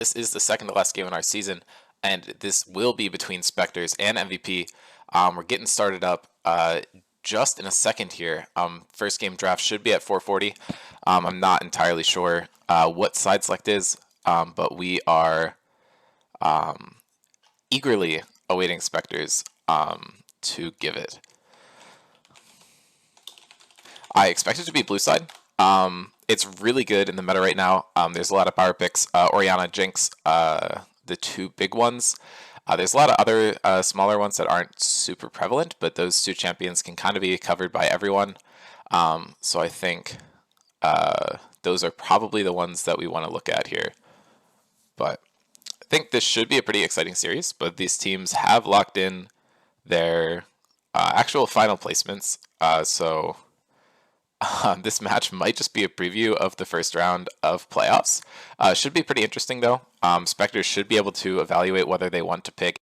This is the second to last game in our season, and this will be between Spectres and MVP. We're getting started up just in a second here. First game draft should be at 4:40. I'm not entirely sure what side select is, but we are eagerly awaiting Spectres to give it. I expect it to be blue side. It's really good in the meta right now. There's a lot of power picks. Orianna, Jinx, the two big ones. There's a lot of other smaller ones that aren't super prevalent, but those two champions can kind of be covered by everyone. So I think those are probably the ones that we want to look at here. But I think this should be a pretty exciting series, but these teams have locked in their actual final placements. So this match might just be a preview of the first round of playoffs. Should be pretty interesting though. Spectres should be able to evaluate whether they want to pick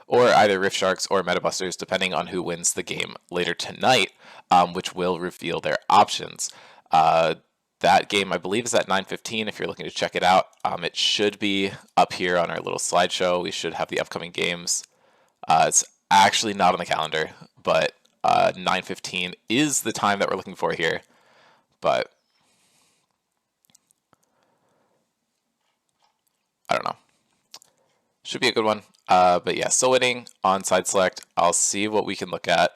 or either Rift Sharks or Metabusters, depending on who wins the game later tonight, which will reveal their options. That game, I believe, is at 9:15 if you're looking to check it out. It should be up here on our little slideshow. We should have the upcoming games. It's actually not on the calendar, but 9:15 is the time that we're looking for here. But I don't know. Should be a good one. But yeah, still waiting on side select. I'll see what we can look at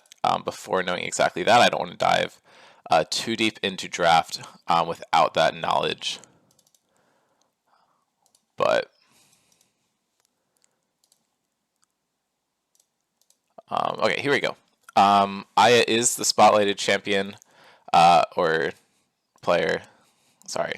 before knowing exactly that. I don't want to dive too deep into draft without that knowledge. But okay, here we go. Aya is the spotlighted champion or player. Sorry,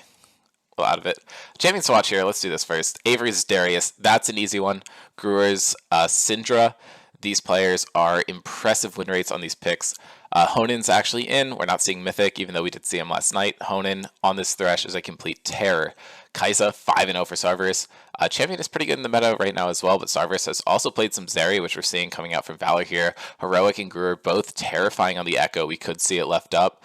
well, out of it. Champions to watch here. Let's do this first. Avery's Darius. That's an easy one. Gruer's Syndra. These players are impressive win rates on these picks. Honen's actually in. We're not seeing Mythic, even though we did see him last night. Honen on this Thresh is a complete terror. Kaisa, 5-0 for Sarverus. Champion is pretty good in the meta right now as well, but Sarverus has also played some Zeri, which we're seeing coming out from Valor here. Heroic and Gruer both terrifying on the Echo. We could see it left up.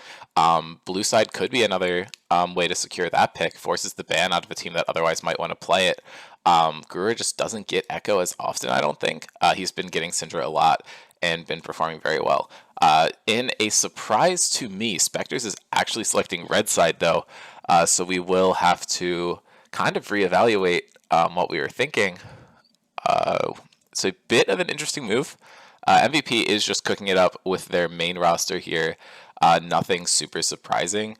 Blue side could be another way to secure that pick. Forces the ban out of a team that otherwise might want to play it. Gruer just doesn't get Echo as often, I don't think. He's been getting Syndra a lot and been performing very well. In a surprise to me, Spectres is actually selecting red side though, so we will have to kind of reevaluate what we were thinking. It's a bit of an interesting move. MVP is just cooking it up with their main roster here. Nothing super surprising.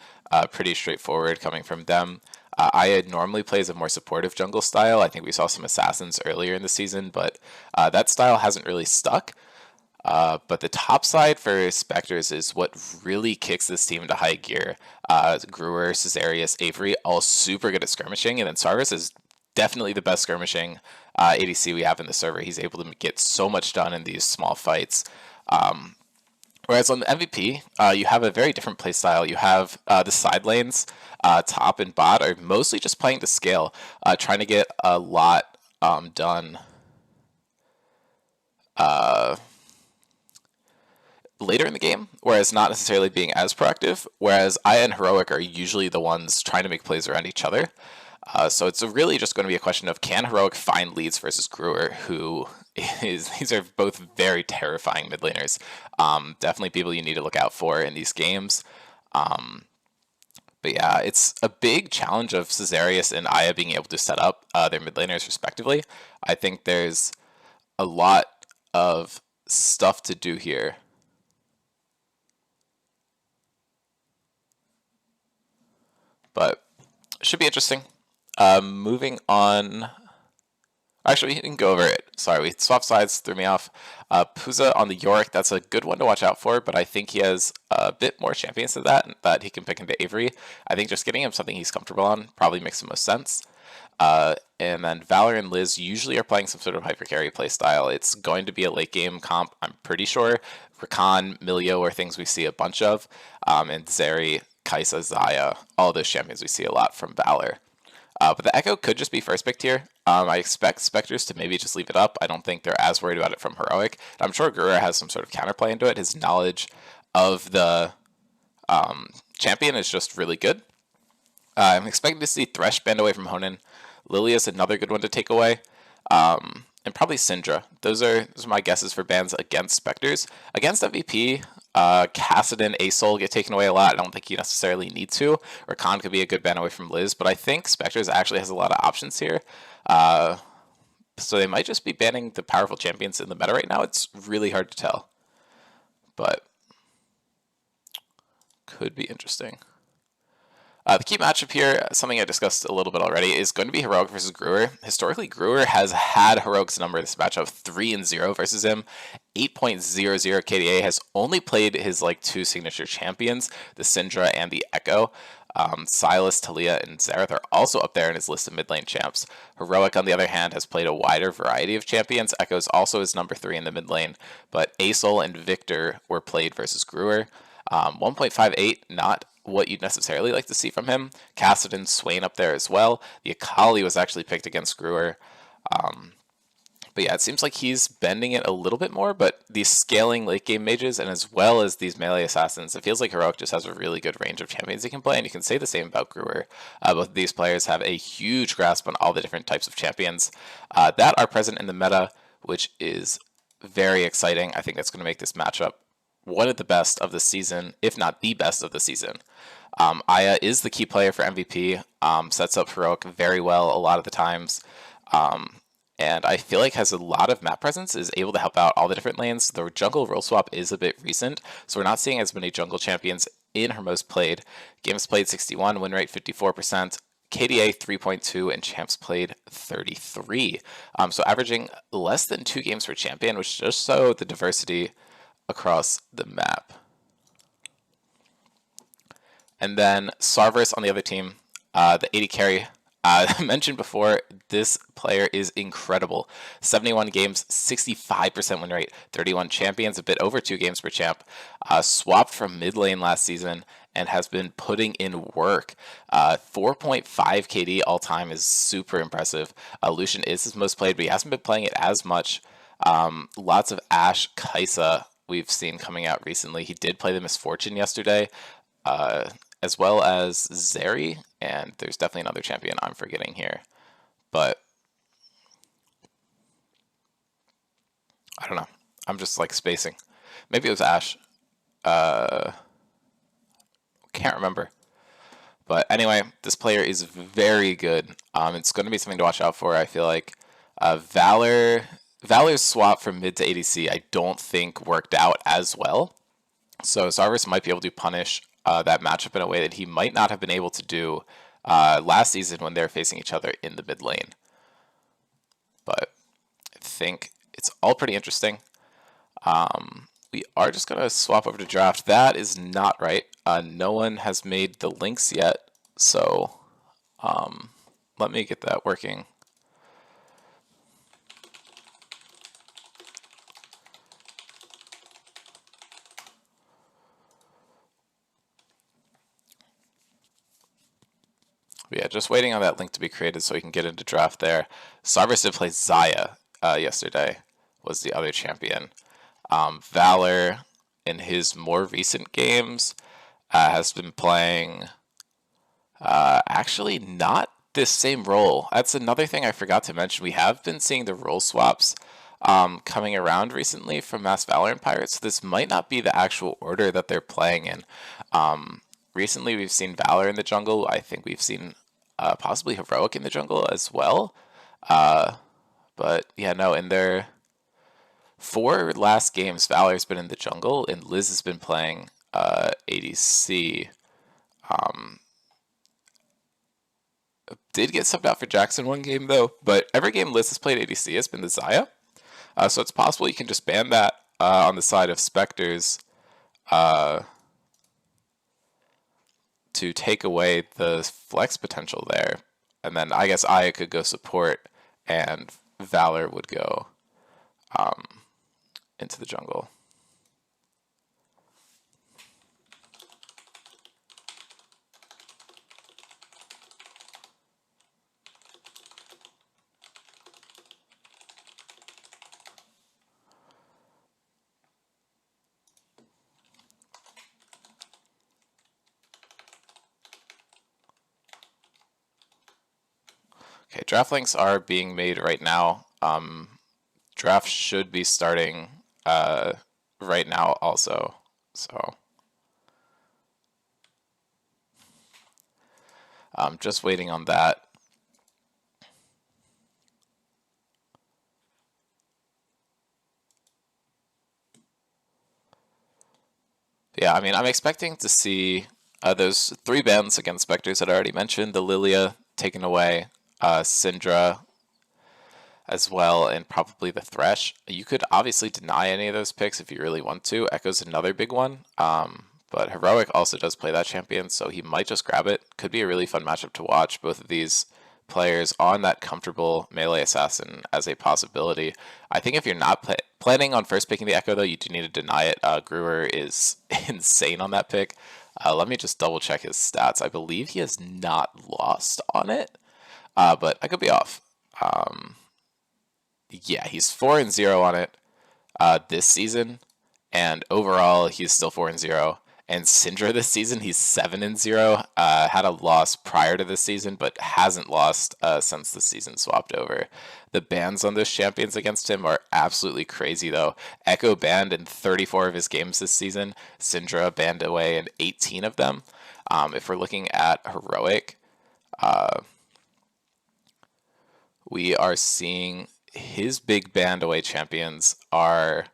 Pretty straightforward coming from them. Aya normally plays a more supportive jungle style. I think we saw some assassins earlier in the season, but that style hasn't really stuck. But the top side for Spectres is what really kicks this team into high gear. Gruer, Caesarius, Avery, all super good at skirmishing, and then Sarvis is definitely the best skirmishing ADC we have in the server. He's able to get so much done in these small fights. Whereas on the MVP, you have a very different playstyle. You have the side lanes, top and bot, are mostly just playing to scale, trying to get a lot done later in the game, whereas not necessarily being as proactive, whereas Aya and Heroic are usually the ones trying to make plays around each other. So it's really just going to be a question of can Heroic find leads versus Gruer, who is, these are both very terrifying mid laners. Definitely people you need to look out for in these games. But yeah, it's a big challenge of Caesarius and Aya being able to set up their mid laners respectively. I think there's a lot of stuff to do here. But it should be interesting. Moving on. Actually, we can go over it. Sorry, we swapped sides, threw me off. Puza on the Yorick, that's a good one to watch out for, but I think he has a bit more champions than that he can pick into Avery. I think just getting him something he's comfortable on probably makes the most sense. And then Valor and Liz usually are playing some sort of hyper carry playstyle. It's going to be a late game comp, I'm pretty sure. Rakan, Milio are things we see a bunch of, and Zeri, Kaisa, Xayah, all those champions we see a lot from Valor. But the Echo could just be first picked here. I expect Spectres to maybe just leave it up. I don't think they're as worried about it from Heroic. I'm sure Gruer has some sort of counterplay into it. His knowledge of the champion is just really good. I'm expecting to see Thresh banned away from Hoenn. Lilia is another good one to take away. And probably Syndra. Those are my guesses for bans against Spectres. Against MVP, Kassadin, Asol get taken away a lot. I don't think you necessarily need to. Or Khan could be a good ban away from Liz, but I think Spectres actually has a lot of options here. So they might just be banning the powerful champions in the meta right now. It's really hard to tell, but could be interesting. The key matchup here, something I discussed a little bit already, is going to be Heroic versus Gruer. Historically, Gruer has had Heroic's number this matchup 3-0 versus him. 8.00 KDA, has only played his two signature champions, the Syndra and the Echo. Silas, Talia, and Xerath are also up there in his list of mid lane champs. Heroic, on the other hand, has played a wider variety of champions. Echo is also his number 3 in the mid lane, but Asol and Victor were played versus Gruer. 1.58, not what you'd necessarily like to see from him. Kassadin, Swain up there as well. The Akali was actually picked against Gruer. But yeah, it seems like he's bending it a little bit more, but these scaling late game mages and as well as these melee assassins, it feels like Heroic just has a really good range of champions he can play, and you can say the same about Gruer. Both of these players have a huge grasp on all the different types of champions that are present in the meta, which is very exciting. I think that's going to make this matchup one of the best of the season, if not the best of the season. Aya is the key player for MVP, sets up Heroic very well a lot of the times, and I feel like has a lot of map presence, is able to help out all the different lanes. The jungle role swap is a bit recent, so we're not seeing as many jungle champions in her most played. Games played 61, win rate 54%, KDA 3.2, and champs played 33. So averaging less than 2 games per champion, which just show the diversity across the map. And then Sarverus on the other team, the 80 carry. I mentioned before, this player is incredible. 71 games, 65% win rate, 31 champions, a bit over 2 games per champ. Swapped from mid lane last season and has been putting in work. 4.5 KD all time is super impressive. Lucian is his most played, but he hasn't been playing it as much. Lots of Ashe, Kaisa we've seen coming out recently. He did play the Misfortune yesterday, as well as Zeri, and there's definitely another champion I'm forgetting here, but I don't know. I'm just spacing. Maybe it was Ashe. Can't remember. But anyway, this player is very good. It's going to be something to watch out for, I feel like. Valor's swap from mid to ADC I don't think worked out as well. So Sarverus might be able to punish that matchup in a way that he might not have been able to do last season when they were facing each other in the mid lane. But I think it's all pretty interesting. We are just going to swap over to draft. That is not right. No one has made the links yet, so let me get that working. But yeah, just waiting on that link to be created so we can get into draft there. Sarverus did play Xayah yesterday, was the other champion. Valor, in his more recent games, has been playing actually not this same role. That's another thing I forgot to mention. We have been seeing the role swaps coming around recently from Mass Valorant Pirates. This might not be the actual order that they're playing in. Recently, we've seen Valor in the jungle. I think we've seen possibly Heroic in the jungle as well. But yeah, no, in their 4 last games, Valor's been in the jungle, and Liz has been playing ADC. Did get subbed out for Jackson one game, though, but every game Liz has played ADC has been the Xayah. So it's possible you can just ban that on the side of Spectres to take away the flex potential there. And then I guess Aya could go support and Valor would go into the jungle. Okay, draft links are being made right now. Draft should be starting right now also. So just waiting on that. Yeah, I mean, I'm expecting to see those 3 bans against Spectres that I already mentioned, the Lilia taken away, Syndra as well, and probably the Thresh. You could obviously deny any of those picks if you really want to. Echo's another big one, but Heroic also does play that champion, so he might just grab it. Could be a really fun matchup to watch. Both of these players on that comfortable melee assassin as a possibility. I think if you're not planning on first picking the Echo, though, you do need to deny it. Brewer is insane on that pick. Let me just double check his stats. I believe he has not lost on it, but I could be off. Yeah, he's 4-0 on it this season, and overall he's still 4-0. And Syndra this season, he's 7-0. Had a loss prior to this season, but hasn't lost since the season swapped over. The bans on those champions against him are absolutely crazy, though. Echo banned in 34 of his games this season. Syndra banned away in 18 of them. If we're looking at Heroic, we are seeing his big banned away champions are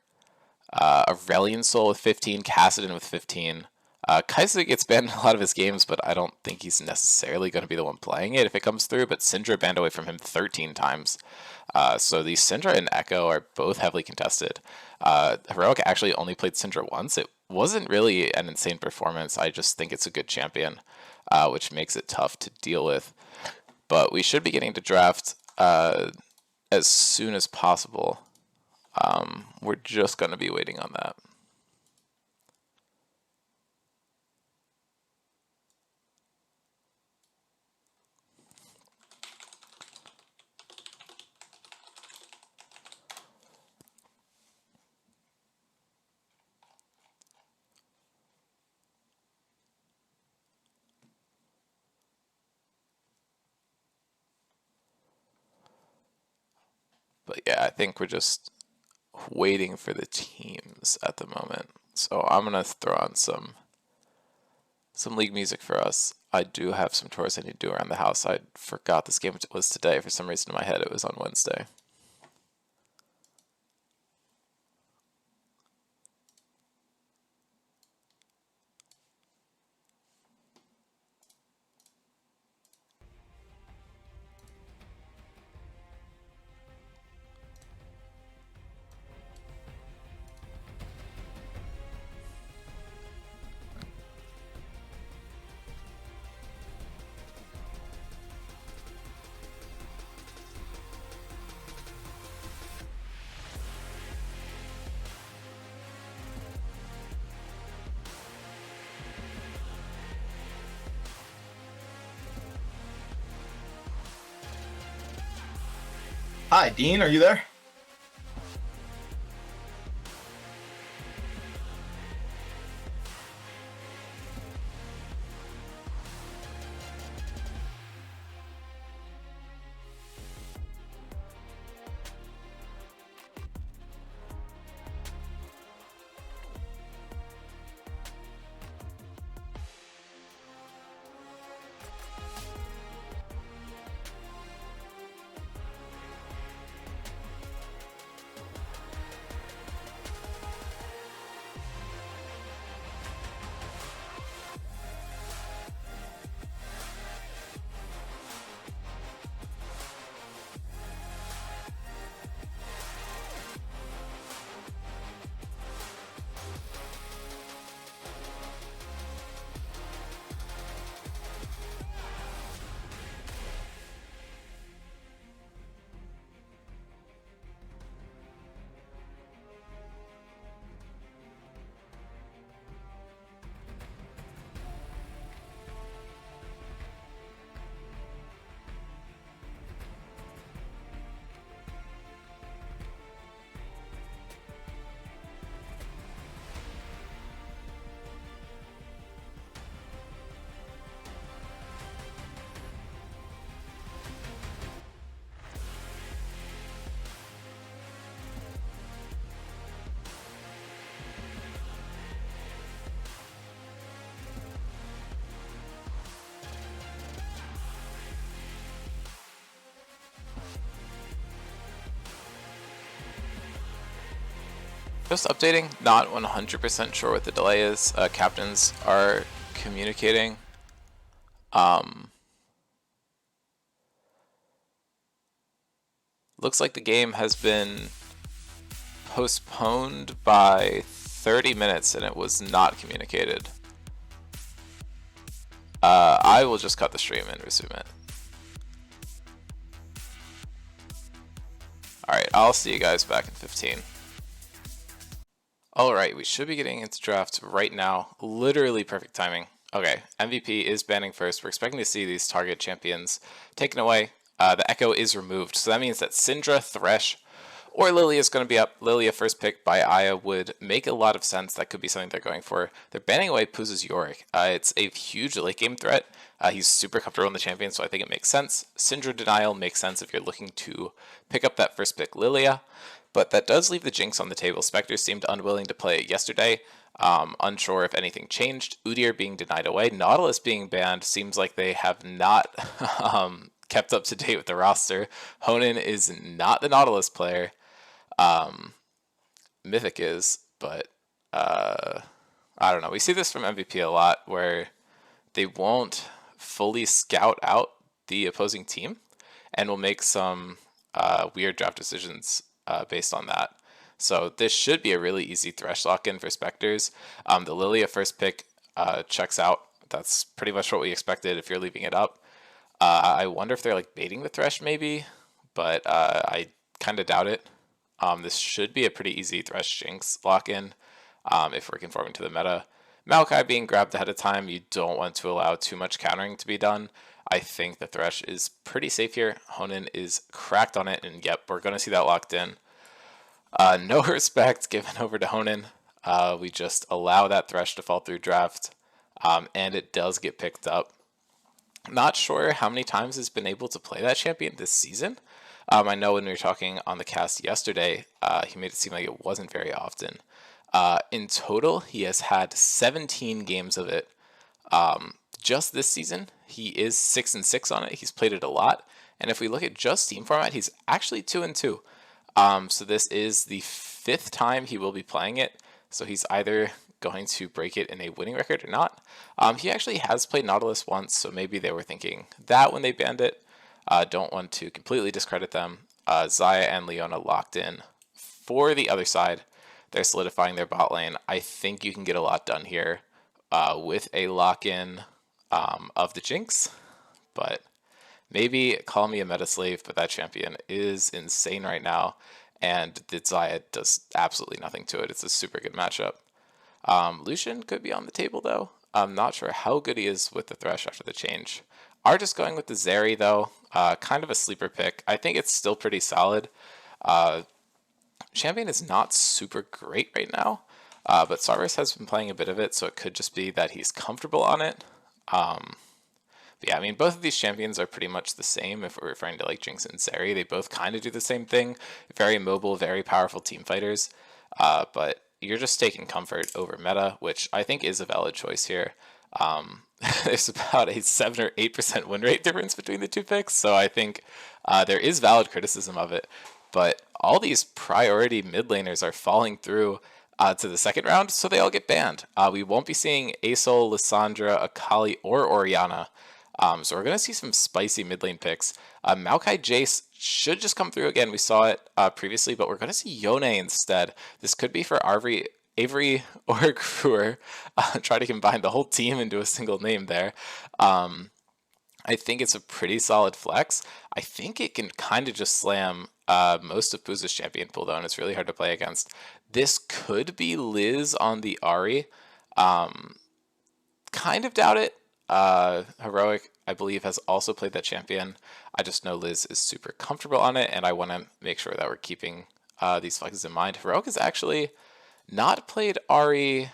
Aurelion Soul with 15, Kassadin with 15. Kai'Sa gets banned in a lot of his games, but I don't think he's necessarily going to be the one playing it if it comes through. But Syndra banned away from him 13 times. So the Syndra and Echo are both heavily contested. Heroic actually only played Syndra once. It wasn't really an insane performance. I just think it's a good champion, which makes it tough to deal with. But we should be getting to draft as soon as possible. We're just going to be waiting on that. But yeah, I think we're just waiting for the teams at the moment. So I'm gonna throw on some league music for us. I do have some chores I need to do around the house. I forgot this game was today. For some reason in my head it was on Wednesday. Hi, Dean, are you there? Just updating, not 100% sure what the delay is. Captains are communicating. Looks like the game has been postponed by 30 minutes and it was not communicated. I will just cut the stream and resume it. Alright, I'll see you guys back in 15. Alright, we should be getting into draft right now. Literally perfect timing. Okay, MVP is banning first. We're expecting to see these target champions taken away. The Echo is removed, so that means that Syndra, Thresh, or Lilia is going to be up. Lilia, first pick by Aya, would make a lot of sense. That could be something they're going for. They're banning away Puza's Yorick. It's a huge late game threat. He's super comfortable in the champion, so I think it makes sense. Syndra denial makes sense if you're looking to pick up that first pick Lilia. But that does leave the Jinx on the table. Spectres seemed unwilling to play it yesterday. Unsure if anything changed. Udyr being denied away. Nautilus being banned. Seems like they have not kept up to date with the roster. Honan is not the Nautilus player. Mythic is, but I don't know. We see this from MVP a lot where they won't fully scout out the opposing team and will make some weird draft decisions based on that. So this should be a really easy Thresh lock-in for Spectres. The Lilia first pick checks out. That's pretty much what we expected if you're leaving it up. I wonder if they're like baiting the Thresh maybe, but I kind of doubt it. This should be a pretty easy Thresh Jinx lock-in if we're conforming to the meta. Maokai being grabbed ahead of time, you don't want to allow too much countering to be done. I think the Thresh is pretty safe here. Honan is cracked on it, and yep, we're going to see that locked in. No respect given over to Honan. We just allow that Thresh to fall through draft, and it does get picked up. Not sure how many times he's been able to play that champion this season. I know when we were talking on the cast yesterday, he made it seem like it wasn't very often. In total, he has had 17 games of it. Just this season, he is 6-6 on it. He's played it a lot. And if we look at just team format, he's actually 2-2. So this is the 5th time he will be playing it. So he's either going to break it in a winning record or not. He actually has played Nautilus once, so maybe they were thinking that when they banned it. Don't want to completely discredit them. Xayah and Leona locked in for the other side. They're solidifying their bot lane. I think you can get a lot done here with a lock-in of the Jinx, but maybe call me a meta slave, but that champion is insane right now, and the Xayah does absolutely nothing to it. It's a super good matchup. Lucian could be on the table, though. I'm not sure how good he is with the Thresh after the change. Are just going with the Zeri, though. Kind of a sleeper pick. I think it's still pretty solid. Champion is not super great right now, but Sarvis has been playing a bit of it, so it could just be that he's comfortable on it. But yeah, I mean, both of these champions are pretty much the same if we're referring to like Jinx and Zeri. They both kind of do the same thing. Very mobile, very powerful team fighters. But you're just taking comfort over meta, which I think is a valid choice here. There's about a 7 or 8% win rate difference between the two picks, so I think there is valid criticism of it. But all these priority mid laners are falling through to the second round, so they all get banned. We won't be seeing Asol, Lissandra, Akali, or Orianna. So we're going to see some spicy mid lane picks. Maokai Jace should just come through again. We saw it previously, but we're going to see Yone instead. This could be for Avery or Brewer. Try to combine the whole team into a single name there. I think it's a pretty solid flex. I think it can kind of just slam most of Puza's champion pool, though, and it's really hard to play against. This could be Liz on the Ahri. Kind of doubt it. Heroic, I believe, has also played that champion. I just know Liz is super comfortable on it, and I want to make sure that we're keeping these flexes in mind. Heroic has actually not played Ahri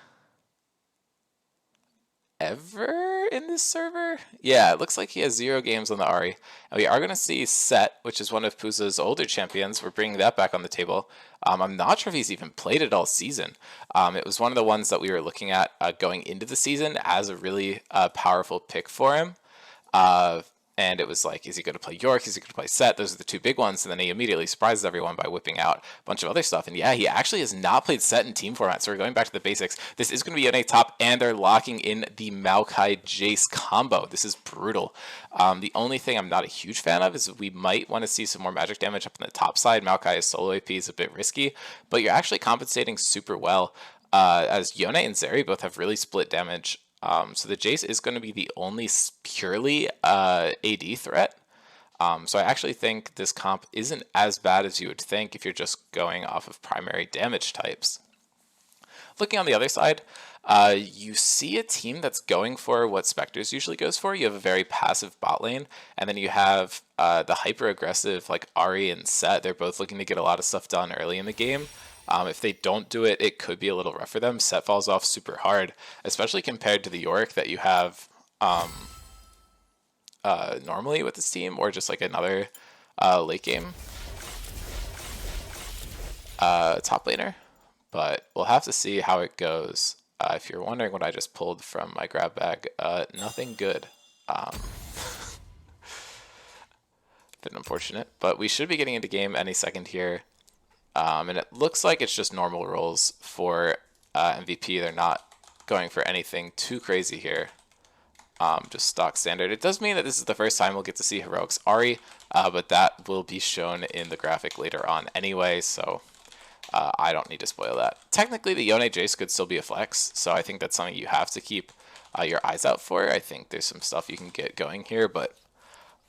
ever in this server? Yeah, it looks like he has 0 games on the Ahri. And we are going to see Set, which is one of Puza's older champions. We're bringing that back on the table. I'm not sure if he's even played it all season. It was one of the ones that we were looking at going into the season as a really powerful pick for him. And it was like, is he going to play York? Is he going to play Set? Those are the two big ones. And then he immediately surprises everyone by whipping out a bunch of other stuff. And yeah, he actually has not played Set in team format. So we're going back to the basics. This is going to be Yone top, and they're locking in the Maokai Jace combo. This is brutal. The only thing I'm not a huge fan of is we might want to see some more magic damage up on the top side. Maokai's solo AP is a bit risky, but you're actually compensating super well. As Yone and Zeri both have really split damage. So the Jace is going to be the only purely AD threat. So I actually think this comp isn't as bad as you would think if you're just going off of primary damage types. Looking on the other side, you see a team that's going for what Spectres usually goes for. You have a very passive bot lane, and then you have the hyper-aggressive like Ahri and Set. They're both looking to get a lot of stuff done early in the game. If they don't do it, it could be a little rough for them. Set falls off super hard, especially compared to the York that you have normally with this team, or just like another late game top laner. But we'll have to see how it goes. If you're wondering what I just pulled from my grab bag, nothing good. Bit unfortunate, but we should be getting into game any second here. And it looks like it's just normal rolls for MVP. They're not going for anything too crazy here. Just stock standard. It does mean that this is the first time we'll get to see Heroics Ahri, but that will be shown in the graphic later on anyway, so I don't need to spoil that. Technically, the Yone Jace could still be a flex, so I think that's something you have to keep your eyes out for. I think there's some stuff you can get going here, but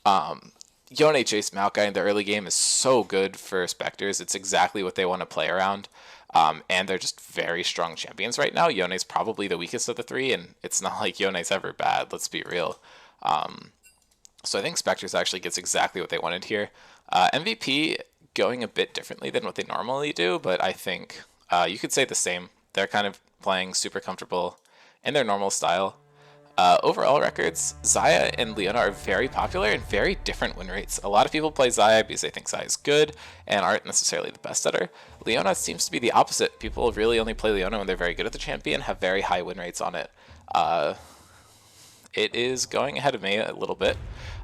Yone Jace Maokai in the early game is so good for Spectres. It's exactly what they want to play around. And they're just very strong champions right now. Yone's probably the weakest of the three, and it's not like Yone's ever bad, let's be real. So I think Spectres actually gets exactly what they wanted here. MVP going a bit differently than what they normally do, but I think you could say the same. They're kind of playing super comfortable in their normal style. Overall records, Xayah and Leona are very popular and very different win rates. A lot of people play Xayah because they think Xayah is good and aren't necessarily the best at her. Leona seems to be the opposite. People really only play Leona when they're very good at the champion, have very high win rates on it. It is going ahead of me a little bit.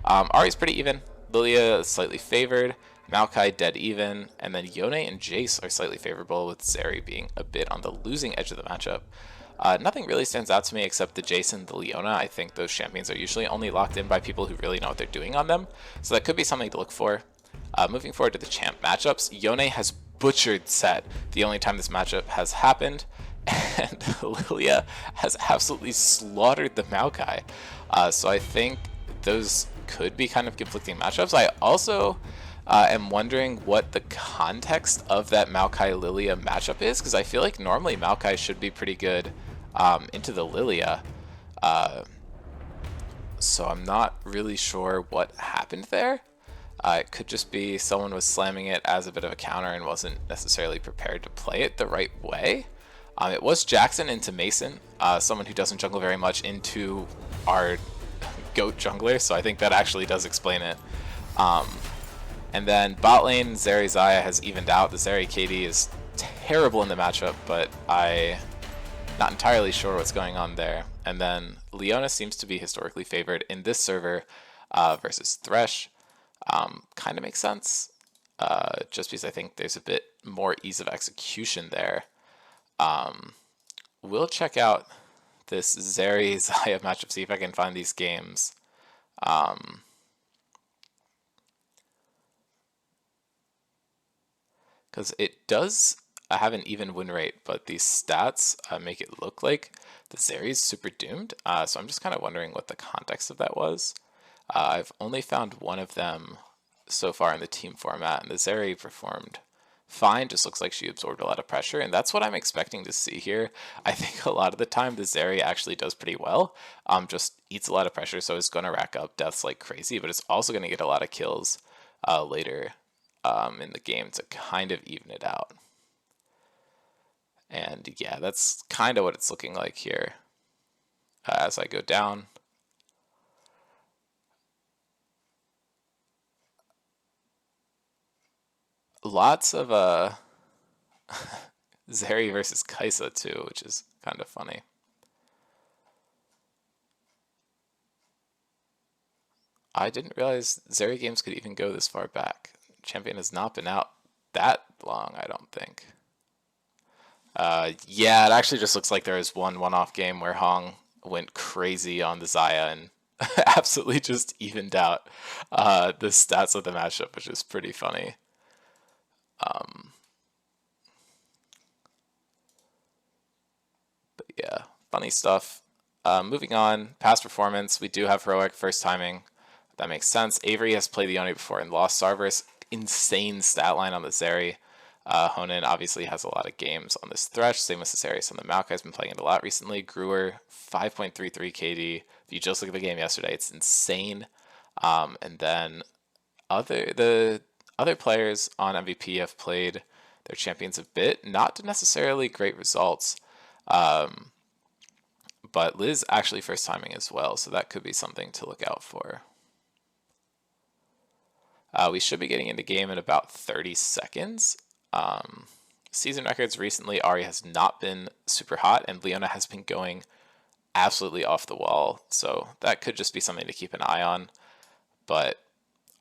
Ahri's pretty even. Lilia is slightly favored. Maokai dead even. And then Yone and Jace are slightly favorable, with Zeri being a bit on the losing edge of the matchup. Nothing really stands out to me except the Jace and the Leona. I think those champions are usually only locked in by people who really know what they're doing on them, so that could be something to look for. Moving forward to the champ matchups, Yone has butchered Set the only time this matchup has happened, and Lilia has absolutely slaughtered the Maokai. So I think those could be kind of conflicting matchups. I also am wondering what the context of that Maokai-Lilia matchup is, because I feel like normally Maokai should be pretty good into the Lilia. So I'm not really sure what happened there. It could just be someone was slamming it as a bit of a counter and wasn't necessarily prepared to play it the right way. It was Jackson into Mason, someone who doesn't jungle very much, into our GOAT jungler, so I think that actually does explain it. And then bot lane, Zeri Xayah has evened out. The Zeri KD is terrible in the matchup, but I'm not entirely sure what's going on there. And then Leona seems to be historically favored in this server versus Thresh. Kind of makes sense, just because I think there's a bit more ease of execution there. We'll check out this Zeri Xayah matchup, see if I can find these games. Because it does have an even win rate, but these stats make it look like the Zeri is super doomed. So I'm just kind of wondering what the context of that was. I've only found one of them so far in the team format, and the Zeri performed fine. Just looks like she absorbed a lot of pressure, and that's what I'm expecting to see here. I think a lot of the time the Zeri actually does pretty well. Just eats a lot of pressure, so it's going to rack up deaths like crazy, but it's also going to get a lot of kills later in the game to kind of even it out. And yeah, that's kind of what it's looking like here as I go down. Lots of Zeri versus Kaisa too, which is kind of funny. I didn't realize Zeri games could even go this far back. Champion has not been out that long, I don't think. Yeah, it actually just looks like there was one-off game where Hong went crazy on the Xayah and absolutely just evened out the stats of the matchup, which is pretty funny. But yeah, funny stuff. Moving on, past performance, we do have Heroic first timing. That makes sense. Avery has played the Yone before and lost Sarverus. Insane stat line on the Zeri. Honan obviously has a lot of games on this Thresh. Same with Cesarius on the Maokai. Has been playing it a lot recently. Gruer, 5.33 KD. If you just look at the game yesterday, it's insane. And then the other players on MVP have played their champions a bit. Not necessarily great results. But Liz actually first timing as well, so that could be something to look out for. We should be getting into game in about 30 seconds. Season records recently, Ahri has not been super hot, and Leona has been going absolutely off the wall, so that could just be something to keep an eye on. But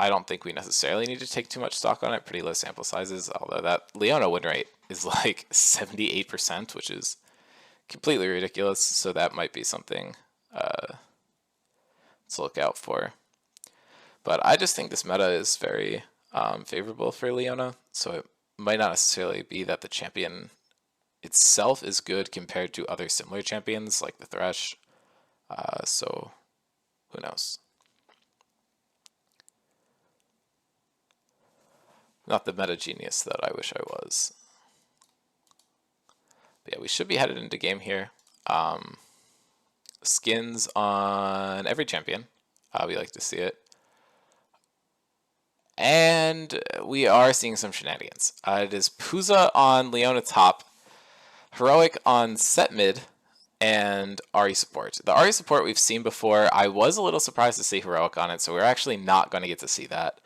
I don't think we necessarily need to take too much stock on it. Pretty low sample sizes, although that Leona win rate is like 78%, which is completely ridiculous, so that might be something to look out for. But I just think this meta is very favorable for Leona, so it might not necessarily be that the champion itself is good compared to other similar champions like the Thresh, so who knows. Not the meta genius that I wish I was. But yeah, we should be headed into game here. Skins on every champion. We like to see it. And we are seeing some shenanigans. It is Puza on Leona top, Heroic on set mid, and Ahri support. The Ahri support we've seen before. I was a little surprised to see Heroic on it, so we're actually not going to get to see that.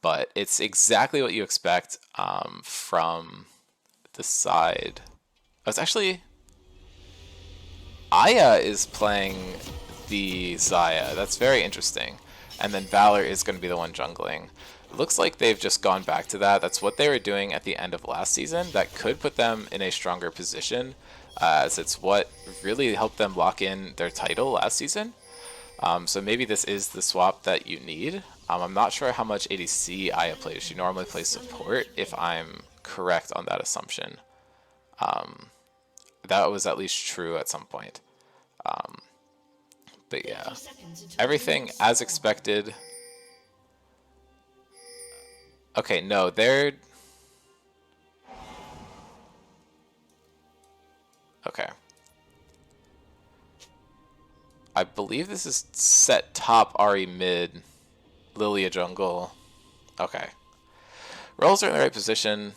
But it's exactly what you expect from the side. Oh, it's actually... Aya is playing the Xayah. That's very interesting. And then Valor is going to be the one jungling. It looks like they've just gone back to that. That's what they were doing at the end of last season. That could put them in a stronger position, as it's what really helped them lock in their title last season. So maybe this is the swap that you need. I'm not sure how much ADC Aya plays. She normally plays support, if I'm correct on that assumption. That was at least true at some point. But yeah, everything as expected. Okay, no, they're... Okay. I believe this is set top Ahri mid, Lilia jungle. Okay. Roles are in the right position.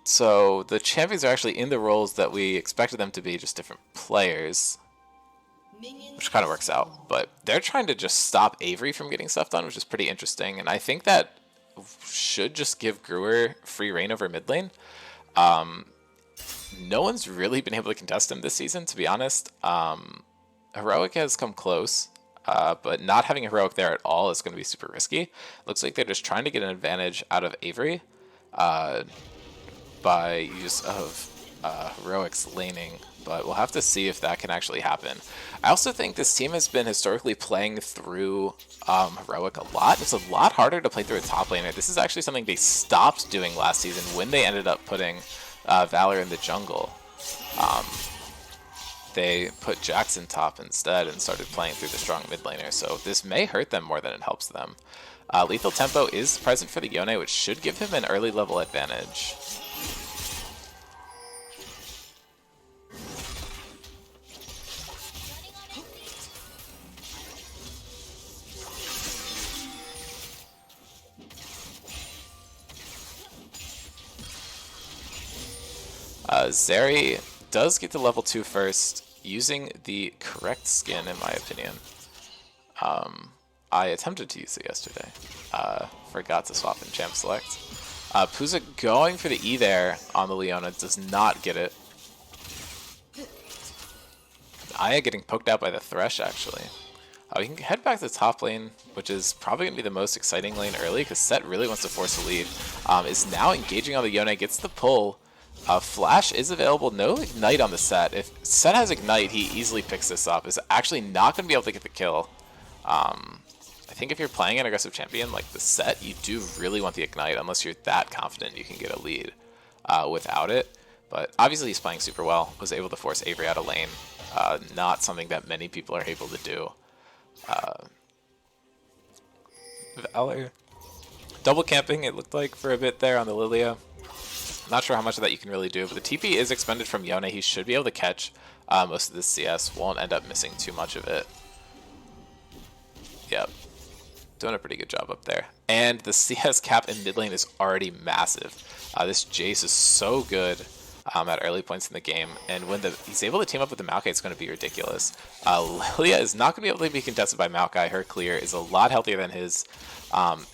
So the champions are actually in the roles that we expected them to be, just different players. Which kind of works out. But they're trying to just stop Avery from getting stuff done, which is pretty interesting. And I think that should just give Gruer free reign over mid lane. No one's really been able to contest him this season, to be honest. Heroic has come close, but not having a Heroic there at all is going to be super risky. Looks like they're just trying to get an advantage out of Avery by use of Heroic's laning, but we'll have to see if that can actually happen. I also think this team has been historically playing through Heroic a lot. It's a lot harder to play through a top laner. This is actually something they stopped doing last season when they ended up putting Valor in the jungle. They put Jackson top instead and started playing through the strong mid laner, so this may hurt them more than it helps them. Lethal Tempo is present for the Yone, which should give him an early level advantage. Zeri does get to level 2 first, using the correct skin in my opinion. I attempted to use it yesterday. Forgot to swap in Champ Select. Puza going for the E there on the Leona, does not get it. Aya getting poked out by the Thresh actually. We can head back to the top lane, which is probably going to be the most exciting lane early because Set really wants to force a lead. Is now engaging on the Yone, gets the pull. Flash is available, no Ignite on the Set. If Set has Ignite, he easily picks this up. Is actually not going to be able to get the kill. I think if you're playing an aggressive champion like the Set, you do really want the Ignite unless you're that confident you can get a lead without it. But obviously he's playing super well, was able to force Avery out of lane. Not something that many people are able to do. Valor double camping, it looked like, for a bit there on the Lilia. Not sure how much of that you can really do, but the TP is expended from Yone. He should be able to catch most of this CS. Won't end up missing too much of it. Yep. Doing a pretty good job up there. And the CS cap in mid lane is already massive. This Jace is so good at early points in the game, and when he's able to team up with the Maokai, it's going to be ridiculous. Lilia is not going to be able to be contested by Maokai. Her clear is a lot healthier than his,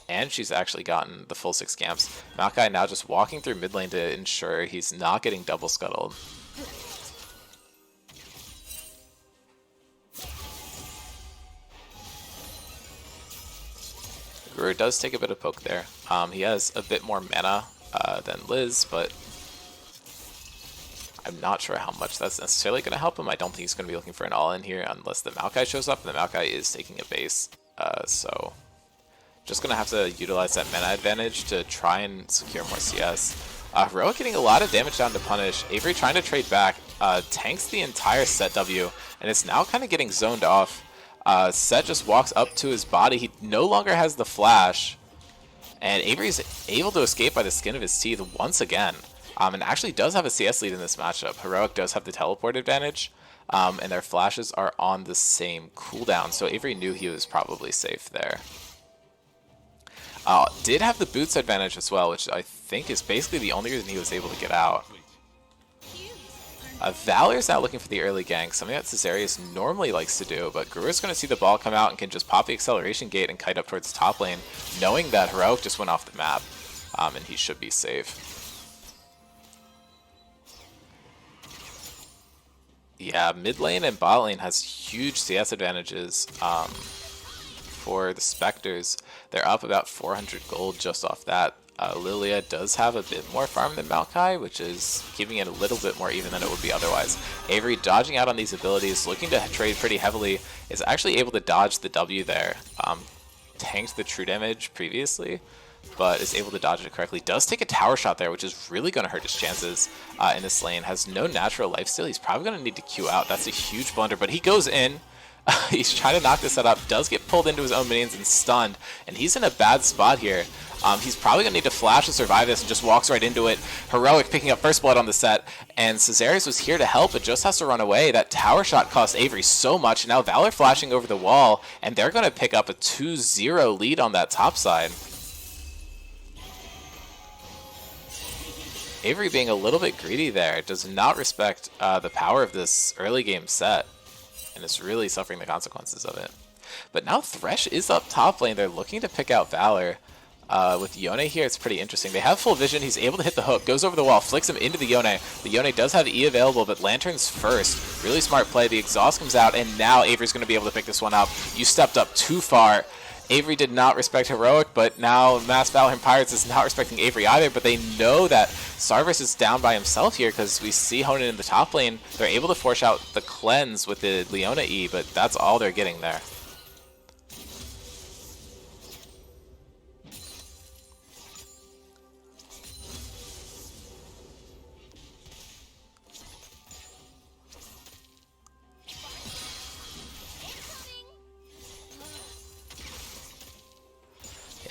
and she's actually gotten the full 6 camps. Maokai now just walking through mid lane to ensure he's not getting double scuttled. Guru does take a bit of poke there. He has a bit more mana than Liz, but I'm not sure how much that's necessarily going to help him. I don't think he's going to be looking for an all-in here unless the Maokai shows up, and the Maokai is taking a base. So just going to have to utilize that mana advantage to try and secure more CS. Heroic getting a lot of damage down to punish. Avery trying to trade back, tanks the entire Set W, and it's now kind of getting zoned off. Set just walks up to his body. He no longer has the flash, and Avery's able to escape by the skin of his teeth once again. And actually does have a CS lead in this matchup. Heroic does have the teleport advantage, and their flashes are on the same cooldown, so Avery knew he was probably safe there. Did have the boots advantage as well, which I think is basically the only reason he was able to get out. Valor is now looking for the early gank, something that Caesarius normally likes to do, but Gruer's going to see the ball come out and can just pop the acceleration gate and kite up towards the top lane, knowing that Heroic just went off the map, and he should be safe. Yeah, mid lane and bot lane has huge CS advantages for the Spectres. They're up about 400 gold just off that. Lilia does have a bit more farm than Maokai, which is keeping it a little bit more even than it would be otherwise. Avery dodging out on these abilities, looking to trade pretty heavily, is actually able to dodge the W there. Tanked the true damage previously, but is able to dodge it correctly. Does take a tower shot there, which is really going to hurt his chances in this lane. Has no natural lifesteal. He's probably going to need to Q out. That's a huge blunder, but he goes in. He's trying to knock this set up. Does get pulled into his own minions and stunned, and he's in a bad spot here. He's probably going to need to flash to survive this and just walks right into it. Heroic picking up first blood on the Set, and Caesarius was here to help, but just has to run away. That tower shot cost Avery so much. Now Valor flashing over the wall, and they're going to pick up a 2-0 lead on that top side. Avery being a little bit greedy there, does not respect the power of this early game Set, and is really suffering the consequences of it. But now Thresh is up top lane. They're looking to pick out Valor. With Yone here, it's pretty interesting. They have full vision. He's able to hit the hook, goes over the wall, flicks him into the Yone. The Yone does have E available, but Lantern's first. Really smart play. The exhaust comes out, and now Avery's going to be able to pick this one up. You stepped up too far. Avery did not respect Heroic, but now Mass Valorant Pirates is not respecting Avery either, but they know that Sarvis is down by himself here because we see Honan in the top lane. They're able to force out the cleanse with the Leona E, but that's all they're getting there.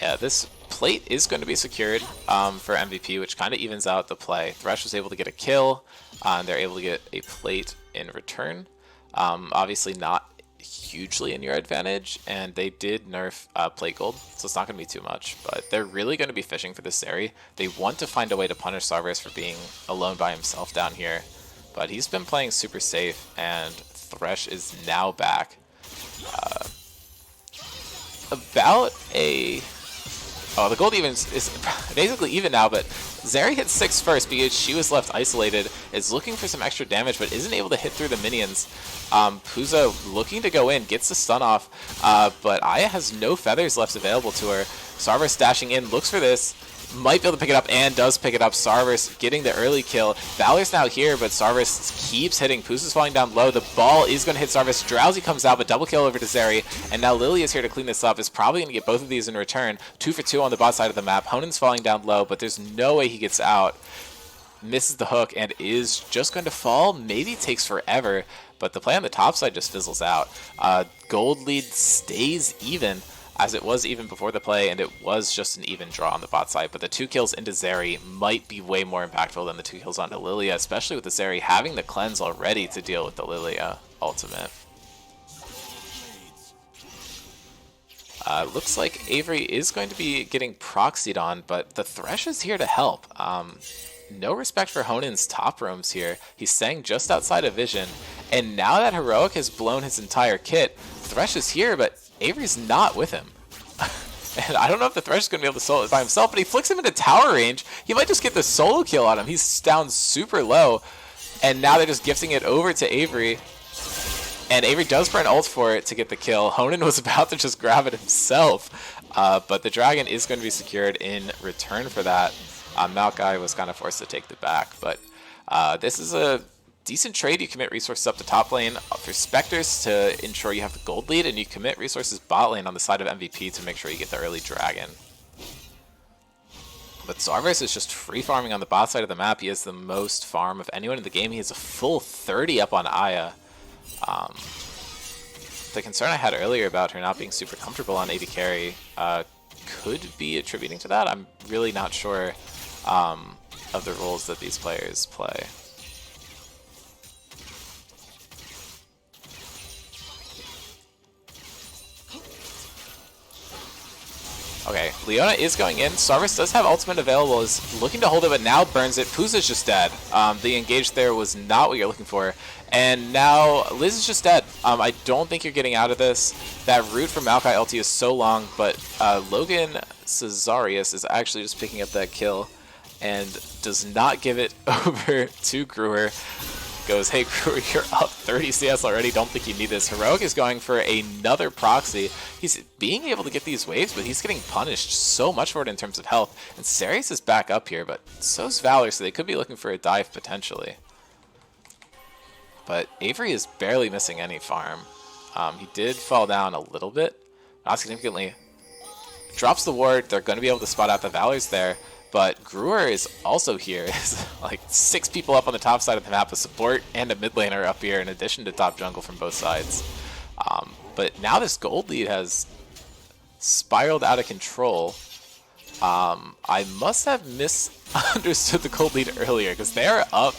Yeah, this plate is going to be secured for MVP, which kind of evens out the play. Thresh was able to get a kill, and they're able to get a plate in return. Obviously not hugely in your advantage, and they did nerf plate gold, so it's not going to be too much, but they're really going to be fishing for this Seri. They want to find a way to punish Sarvis for being alone by himself down here, but he's been playing super safe, and Thresh is now back. About a... Oh, the gold even is basically even now, but Zeri hits 6 first because she was left isolated, is looking for some extra damage, but isn't able to hit through the minions. Puza looking to go in, gets the stun off, but Aya has no feathers left available to her. Sarvis dashing in, looks for this, might be able to pick it up, and does pick it up. Sarvis getting the early kill. Valor's now here, but Sarvis keeps hitting. Puza's falling down low. The ball is going to hit Sarvis. Drowsy comes out, but double kill over to Zeri, and now Lily is here to clean this up. Is probably going to get both of these in return. 2 for 2 on the bot side of the map. Honen's falling down low, but there's no way he gets out. Misses the hook and is just going to fall. Maybe takes forever, but the play on the top side just fizzles out. Gold lead stays even, as it was even before the play, and it was just an even draw on the bot side. But the 2 kills into Zeri might be way more impactful than the 2 kills onto Lilia, especially with the Zeri having the cleanse already to deal with the Lilia ultimate. Looks like Avery is going to be getting proxied on, but the Thresh is here to help. No respect for Honen's top roams here. He's staying just outside of vision, and now that Heroic has blown his entire kit, Thresh is here, but Avery's not with him. And I don't know if the Thresh is going to be able to solo it by himself, but he flicks him into tower range. He might just get the solo kill on him. He's down super low, and now they're just gifting it over to Avery. And Avery does burn ult for it to get the kill. Honen was about to just grab it himself, but the dragon is going to be secured in return for that. Maokai was kind of forced to take the back, but this is a decent trade. You commit resources up to top lane for Spectres to ensure you have the gold lead, and you commit resources bot lane on the side of MVP to make sure you get the early dragon. But Zarvis is just free farming on the bot side of the map. He has the most farm of anyone in the game. He has a full 30 up on Aya. The concern I had earlier about her not being super comfortable on AD carry could be attributing to that. I'm really not sure of the roles that these players play. Okay, Leona is going in. Sarvis does have ultimate available, is looking to hold it, but now burns it. Puza's just dead. The engage there was not what you're looking for. And now Liz is just dead. I don't think you're getting out of this. That route from Maokai ulti is so long, but Logan Cesarius is actually just picking up that kill and does not give it over to Gruer. Goes, hey Gruer, you're up 30 CS already, don't think you need this. Heroic is going for another proxy. He's being able to get these waves, but he's getting punished so much for it in terms of health. And Sarius is back up here, but so's Valor, so they could be looking for a dive potentially. But Avery is barely missing any farm. He did fall down a little bit, not significantly. Drops the ward, they're going to be able to spot out the Valors there. But Gruer is also here. There's like 6 people up on the top side of the map, a support and a mid laner up here in addition to top jungle from both sides. But now this gold lead has spiraled out of control. I must have misunderstood the gold lead earlier because they are up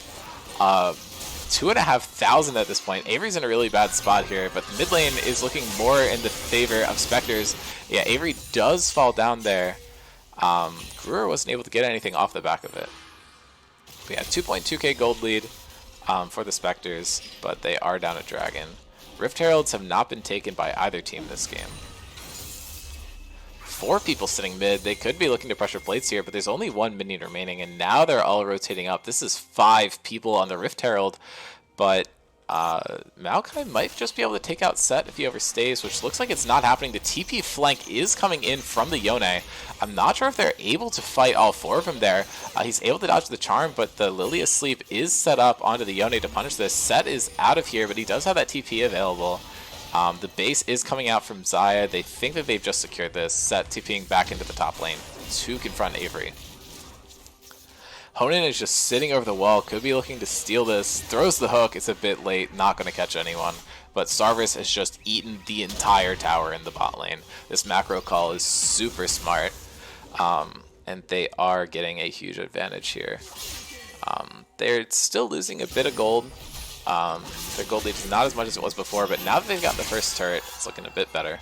2,500 at this point. Avery's in a really bad spot here, but the mid lane is looking more in the favor of Spectres. Yeah, Avery does fall down there. Gruer wasn't able to get anything off the back of it. But yeah, 2.2k gold lead for the Spectres, but they are down a dragon. Rift Heralds have not been taken by either team this game. 4 people sitting mid. They could be looking to pressure plates here, but there's only 1 minion remaining, and now they're all rotating up. This is 5 people on the Rift Herald, but Maokai might just be able to take out Set if he overstays, which looks like it's not happening. The TP flank is coming in from the Yone. I'm not sure if they're able to fight all 4 of them there. He's able to dodge the charm, but the Lily Asleep is set up onto the Yone to punish this. Set is out of here, but he does have that TP available. The base is coming out from Xayah. They think that they've just secured this. Set TPing back into the top lane to confront Avery. Honen is just sitting over the wall, could be looking to steal this, throws the hook, it's a bit late, not going to catch anyone. But Sarvis has just eaten the entire tower in the bot lane. This macro call is super smart, and they are getting a huge advantage here. They're still losing a bit of gold. Their gold lead is not as much as it was before, but now that they've got the first turret, it's looking a bit better.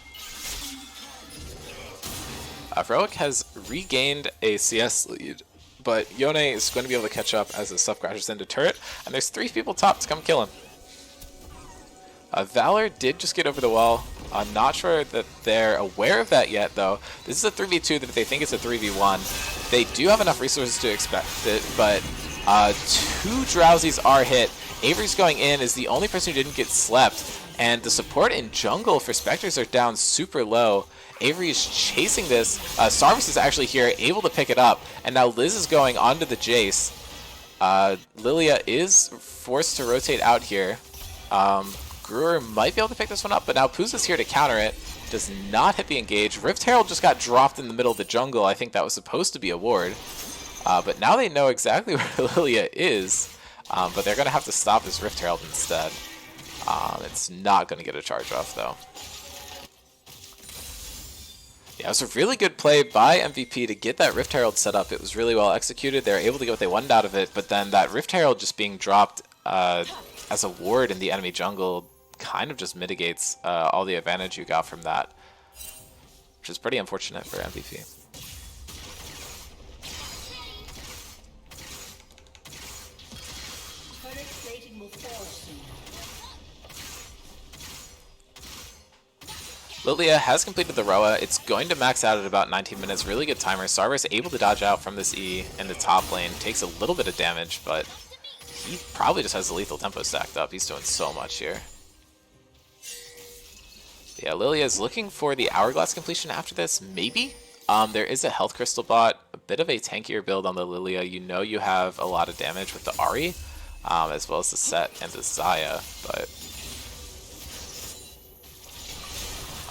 Heroic has regained a CS lead, but Yone is going to be able to catch up as his stuff crashes into turret, and there's 3 people top to come kill him. Valor did just get over the wall. I'm not sure that they're aware of that yet, though. This is a 3v2 that they think it's a 3v1. They do have enough resources to expect it, but 2 Drowsies are hit. Avery's going in is the only person who didn't get slept, and the support in jungle for Spectres are down super low. Avery is chasing this. Sarvis is actually here, able to pick it up, and now Liz is going onto the Jace. Lilia is forced to rotate out here. Brewer might be able to pick this one up, but now Puza's here to counter it. Does not hit the engage. Rift Herald just got dropped in the middle of the jungle. I think that was supposed to be a ward. But now they know exactly where Lilia is. But they're going to have to stop this Rift Herald instead. It's not going to get a charge off, though. Yeah, it was a really good play by MVP to get that Rift Herald set up. It was really well executed. They were able to get what they wanted out of it, but then that Rift Herald just being dropped as a ward in the enemy jungle kind of just mitigates all the advantage you got from that, which is pretty unfortunate for MVP. Lilia has completed the Roa. It's going to max out at about 19 minutes. Really good timer. Sarver's able to dodge out from this E in the top lane. Takes a little bit of damage, but he probably just has the lethal tempo stacked up. He's doing so much here. Yeah, Lilia is looking for the Hourglass completion after this, maybe. There is a Health Crystal bot, a bit of a tankier build on the Lilia. You know you have a lot of damage with the Ahri, as well as the Set and the Xayah, but...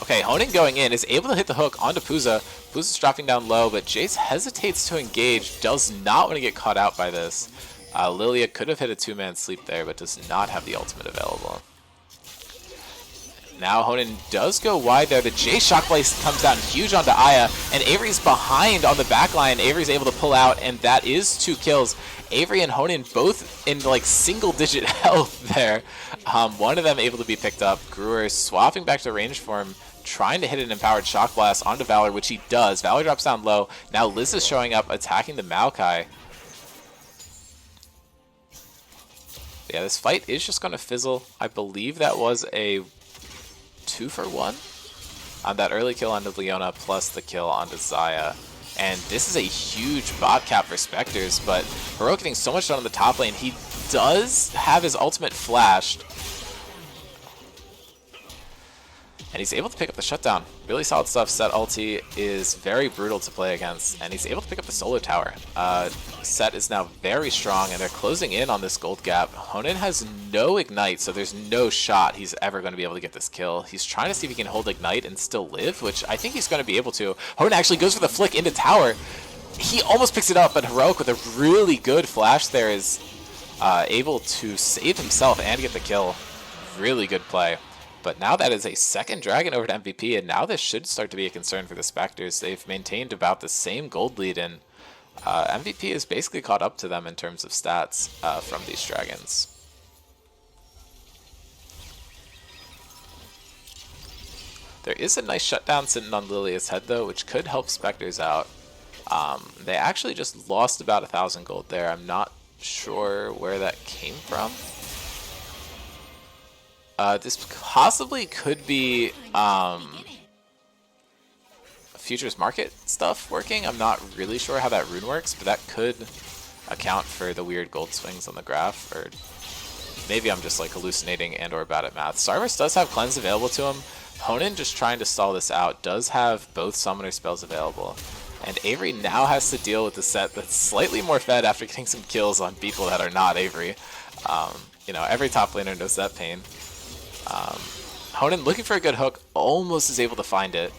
Okay, Honan going in is able to hit the hook onto Puza. Puza's dropping down low, but Jace hesitates to engage, does not want to get caught out by this. Lilia could have hit a 2-man sleep there, but does not have the ultimate available. Now Honan does go wide there. The Jace Shock Blast comes down huge onto Aya, and Avery's behind on the back line. Avery's able to pull out, and that is 2 kills. Avery and Honan both in like single-digit health there. One of them able to be picked up. Brewer swapping back to range form, trying to hit an Empowered Shock Blast onto Valor, which he does. Valor drops down low. Now Liz is showing up, attacking the Maokai. Yeah, this fight is just going to fizzle. I believe that was a 2-for-1 on that early kill onto Leona plus the kill onto Xayah. And this is a huge bot cap for Spectres, but Heroic getting so much done on the top lane. He does have his ultimate flashed. And he's able to pick up the shutdown. Really solid stuff. Set ulti is very brutal to play against, and he's able to pick up the solar tower. Set is now very strong, and they're closing in on this gold gap. Honan has no ignite, so there's no shot he's ever going to be able to get this kill. He's trying to see if he can hold ignite and still live, which I think he's going to be able to. Honan actually goes for the flick into tower. He almost picks it up, but Heroic with a really good flash there is able to save himself and get the kill. Really good play. But now that is a second dragon over to MVP, and now this should start to be a concern for the Spectres. They've maintained about the same gold lead, and MVP is basically caught up to them in terms of stats from these dragons. There is a nice shutdown sitting on Lilia's head, though, which could help Spectres out. They actually just lost about 1,000 gold there. I'm not sure where that came from. This possibly could be futures market stuff working. I'm not really sure how that rune works, but that could account for the weird gold swings on the graph. Or maybe I'm just like hallucinating and or bad at math. Sarvis does have cleanse available to him. Honan, just trying to stall this out, does have both summoner spells available. And Avery now has to deal with the set that's slightly more fed after getting some kills on people that are not Avery. You know, every top laner knows that pain. Honan looking for a good hook, almost is able to find it,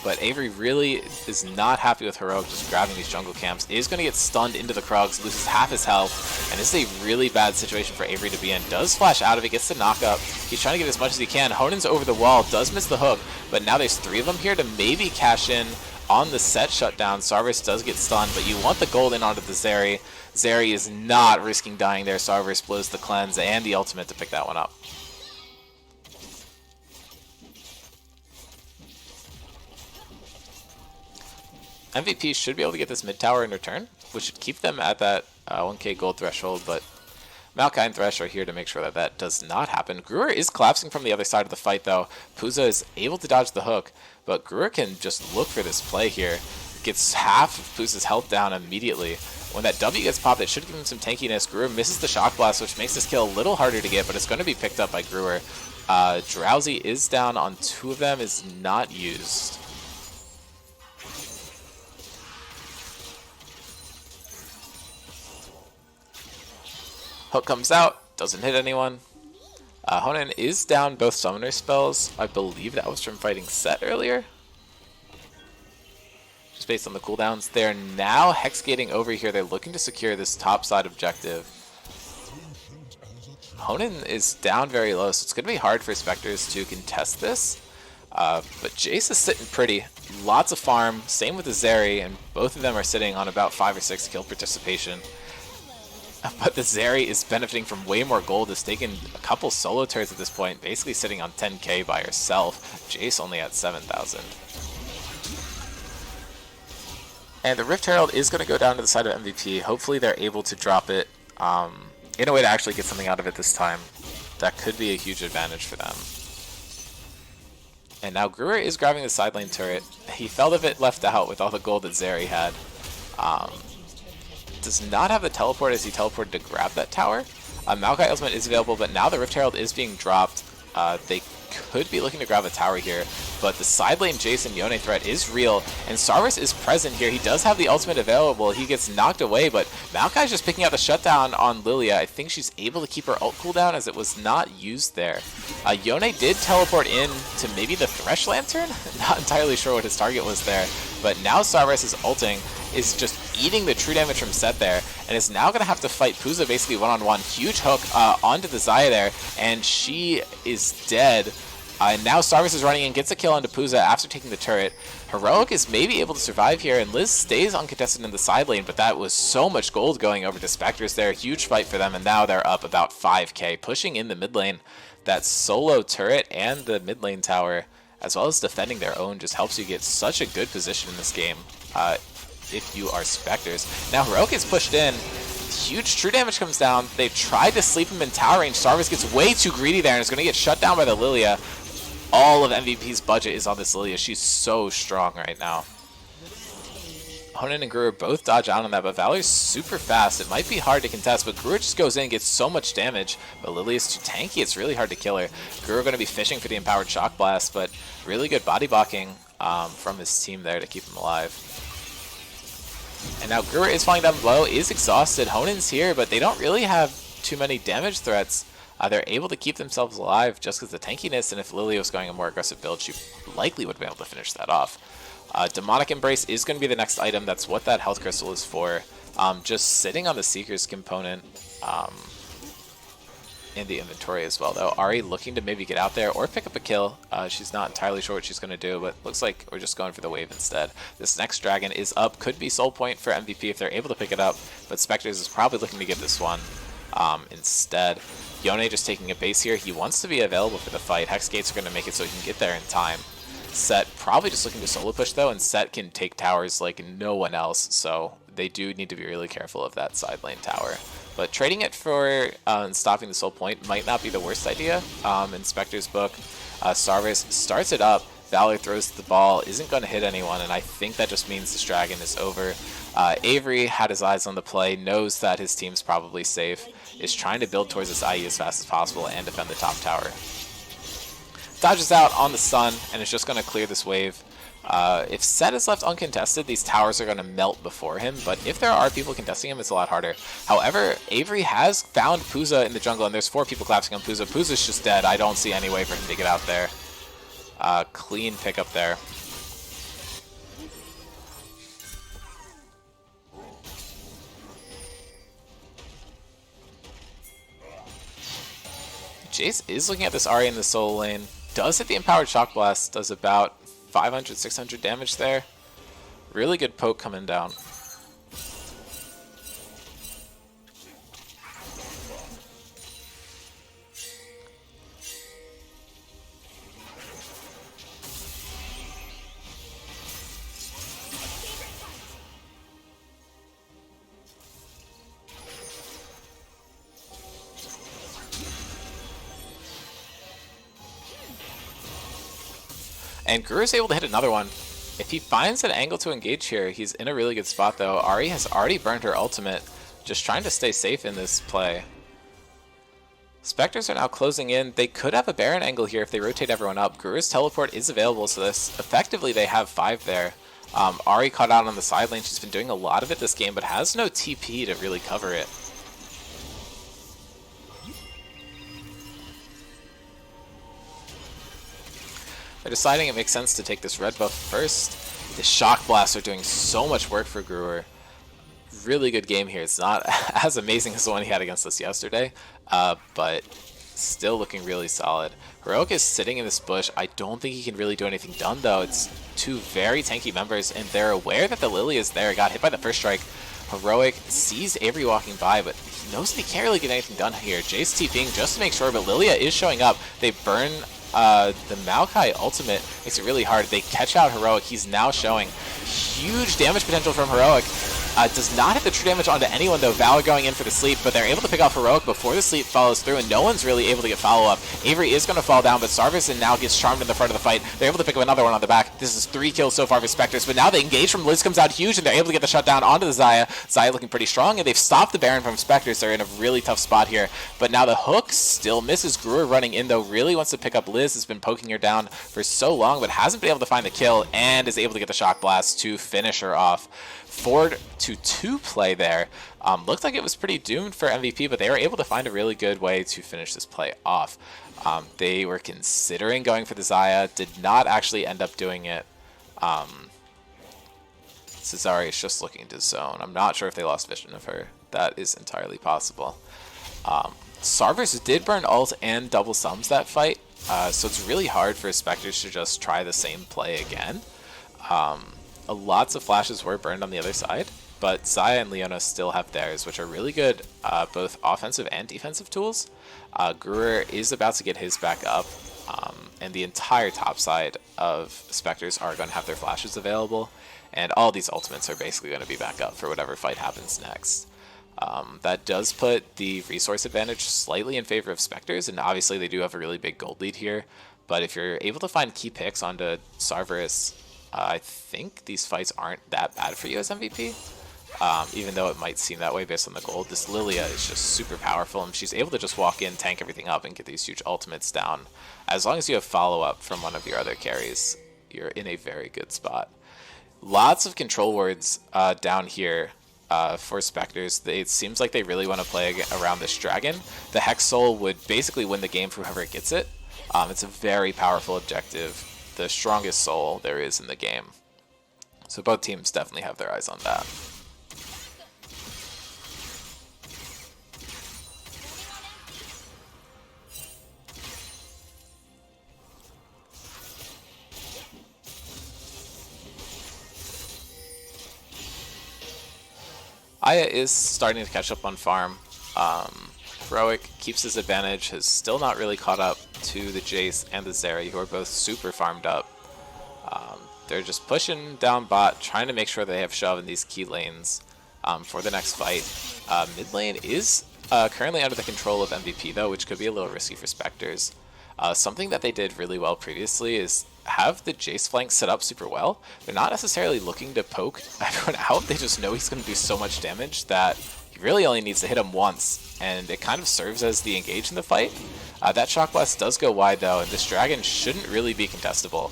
but Avery really is not happy with Heroic just grabbing these jungle camps. Is going to get stunned into the Krugs, loses half his health, and this is a really bad situation for Avery to be in. Does flash out of it, gets the knock up. He's trying to get as much as he can. Honan's over the wall, does miss the hook, but now there's 3 of them here to maybe cash in on the set shutdown. Sarvis does get stunned, but you want the gold in onto the Zeri. Zeri is not risking dying there. Sarvis blows the cleanse and the ultimate to pick that one up. MVP should be able to get this mid tower in return, which should keep them at that 1k gold threshold, but Maokai and Thresh are here to make sure that that does not happen. Gruer is collapsing from the other side of the fight, though. Puza is able to dodge the hook, but Gruer can just look for this play here. Gets half of Puza's health down immediately. When that W gets popped, it should give him some tankiness. Gruer misses the Shock Blast, which makes this kill a little harder to get, but it's going to be picked up by Gruer. Drowsy is down on 2 of them, is not used. Hook comes out, doesn't hit anyone. Honan is down both summoner spells. I believe that was from fighting Set earlier. Just based on the cooldowns. They're now hexgating over here. They're looking to secure this top side objective. Honan is down very low, so it's going to be hard for Spectres to contest this. But Jace is sitting pretty. Lots of farm. Same with the Zeri, and both of them are sitting on about 5 or 6 kill participation. But the Zeri is benefiting from way more gold. Has taken a couple solo turns at this point, basically sitting on 10k by herself. Jace only at 7,000. And the Rift Herald is going to go down to the side of MVP. Hopefully they're able to drop it in a way to actually get something out of it this time. That could be a huge advantage for them. And now Gruer is grabbing the side lane turret. He felt a bit left out with all the gold that Zeri had. Does not have the teleport as he teleported to grab that tower. Maokai ultimate is available, but now the Rift Herald is being dropped. They could be looking to grab a tower here, but the side lane Jason Yone threat is real, and Sarvis is present here. He does have the ultimate available. He gets knocked away, but Maokai's just picking out the shutdown on Lilia. I think she's able to keep her ult cooldown as it was not used there. Yone did teleport in to maybe the Thresh Lantern? Not entirely sure what his target was there, but now Sarvis is ulting, is just eating the true damage from Set there, and is now going to have to fight Puza basically one-on-one. Huge hook onto the Xayah there, and she is dead. And now Sarvis is running in, gets a kill onto Puza after taking the turret. Heroic is maybe able to survive here, and Liz stays uncontested in the side lane, but that was so much gold going over to Spectres there. Huge fight for them, and now they're up about 5k, pushing in the mid lane. That solo turret and the mid lane tower, as well as defending their own, just helps you get such a good position in this game. If you are Spectres. Now Heroic is pushed in. Huge true damage comes down. They tried to sleep him in tower range. Sarvis gets way too greedy there and is going to get shut down by the Lilia. All of MVP's budget is on this Lilia. She's so strong right now. Honan and Gruer both dodge out on that, but Valor's super fast. It might be hard to contest, but Gruer just goes in and gets so much damage. But Lilia's too tanky. It's really hard to kill her. Gruer going to be fishing for the empowered shock blast, but really good body blocking from his team there to keep him alive. And now Gruer is falling down below, is exhausted. Honan's here, but they don't really have too many damage threats. They're able to keep themselves alive just because of the tankiness, and if Lilia was going a more aggressive build, she likely would be able to finish that off. Demonic Embrace is going to be the next item. That's what that health crystal is for. Just sitting on the Seeker's component in the inventory as well, though. Ari looking to maybe get out there or pick up a kill. She's not entirely sure what she's going to do, but looks like we're just going for the wave instead. This next dragon is up. Could be soul point for MVP if they're able to pick it up, but Spectres is probably looking to get this one instead. Yone just taking a base here. He wants to be available for the fight. Hex gates are going to make it so he can get there in time. Set probably just looking to solo push though, and Set can take towers like no one else, so they do need to be really careful of that side lane tower. But trading it for stopping the soul point might not be the worst idea in Spectre's book. Sarvis starts it up. Valor throws the ball, isn't going to hit anyone, and I think that just means this dragon is over. Avery had his eyes on the play, knows that his team's probably safe, is trying to build towards this IE as fast as possible and defend the top tower. Dodges out on the Sun, and is just going to clear this wave. If Set is left uncontested, these towers are going to melt before him, but if there are people contesting him, it's a lot harder. However, Avery has found Puza in the jungle, and there's 4 people collapsing on Puza. Puza's just dead. I don't see any way for him to get out there. Clean pickup there. Jace is looking at this Ahri in the solo lane. Does hit the Empowered Shock Blast, does about 500, 600 damage there. Really good poke coming down. And Guru's able to hit another one. If he finds an angle to engage here, he's in a really good spot though. Ahri has already burned her ultimate, just trying to stay safe in this play. Spectres are now closing in. They could have a Baron angle here if they rotate everyone up. Guru's teleport is available, so this effectively they have 5 there. Ahri caught out on the side lane. She's been doing a lot of it this game, but has no TP to really cover it. They're deciding it makes sense to take this red buff first. The shock blasts are doing so much work for Guru. Really good game here. It's not as amazing as the one he had against us yesterday, but still looking really solid. Heroic is sitting in this bush. I don't think he can really do anything done though. It's 2 very tanky members, and they're aware that the Lily is there. Got hit by the first strike. Heroic sees Avery walking by, but he knows that he can't really get anything done here. Jace TPing just to make sure, but Lilia is showing up. They burn the Maokai ultimate, makes it really hard. They catch out Heroic. He's now showing huge damage potential from Heroic. Does not hit the true damage onto anyone though. Valor going in for the sleep, but they're able to pick off Heroic before the sleep follows through, and no one's really able to get follow-up. Avery is going to fall down, but Sarverson now gets charmed in the front of the fight. They're able to pick up another one on the back. This is 3 kills so far for Spectres, but now the engage from Liz comes out huge, and they're able to get the shutdown onto the Xayah. Xayah looking pretty strong, and they've stopped the Baron from Spectres. They're in a really tough spot here, but now the hook still misses. Gruer running in though, really wants to pick up Liz. Has been poking her down for so long, but hasn't been able to find the kill, and is able to get the shock blast to finish her off. 4-2 play there. Looked like it was pretty doomed for MVP, but they were able to find a really good way to finish this play off. They were considering going for the Xayah, did not actually end up doing it. Cesare is just looking to zone. I'm not sure if they lost vision of her. That is entirely possible. Sarvers did burn ult and double sums that fight, so it's really hard for Spectres to just try the same play again. Lots of flashes were burned on the other side, but Xayah and Leona still have theirs, which are really good, both offensive and defensive tools. Gruer is about to get his back up, and the entire top side of Spectres are going to have their flashes available, and all these ultimates are basically going to be back up for whatever fight happens next. That does put the resource advantage slightly in favor of Spectres, and obviously they do have a really big gold lead here, but if you're able to find key picks onto Sarverus, I think these fights aren't that bad for you as MVP, even though it might seem that way based on the gold. This Lilia is just super powerful, and she's able to just walk in, tank everything up, and get these huge ultimates down. As long as you have follow-up from one of your other carries, you're in a very good spot. Lots of control wards down here for Spectres. It seems like they really want to play around this dragon. The Hex Soul would basically win the game for whoever gets it. It's a very powerful objective. The strongest soul there is in the game. So both teams definitely have their eyes on that. Aya is starting to catch up on farm. Heroic keeps his advantage, has still not really caught up to the Jace and the Zeri, who are both super farmed up. They're just pushing down bot, trying to make sure they have shove in these key lanes for the next fight. Mid lane is currently under the control of MVP though, which could be a little risky for Spectres. Something that they did really well previously is have the Jace flank set up super well. They're not necessarily looking to poke everyone out, they just know he's going to do so much damage that he really only needs to hit him once, and it kind of serves as the engage in the fight. That Shock Blast does go wide though, and this dragon shouldn't really be contestable.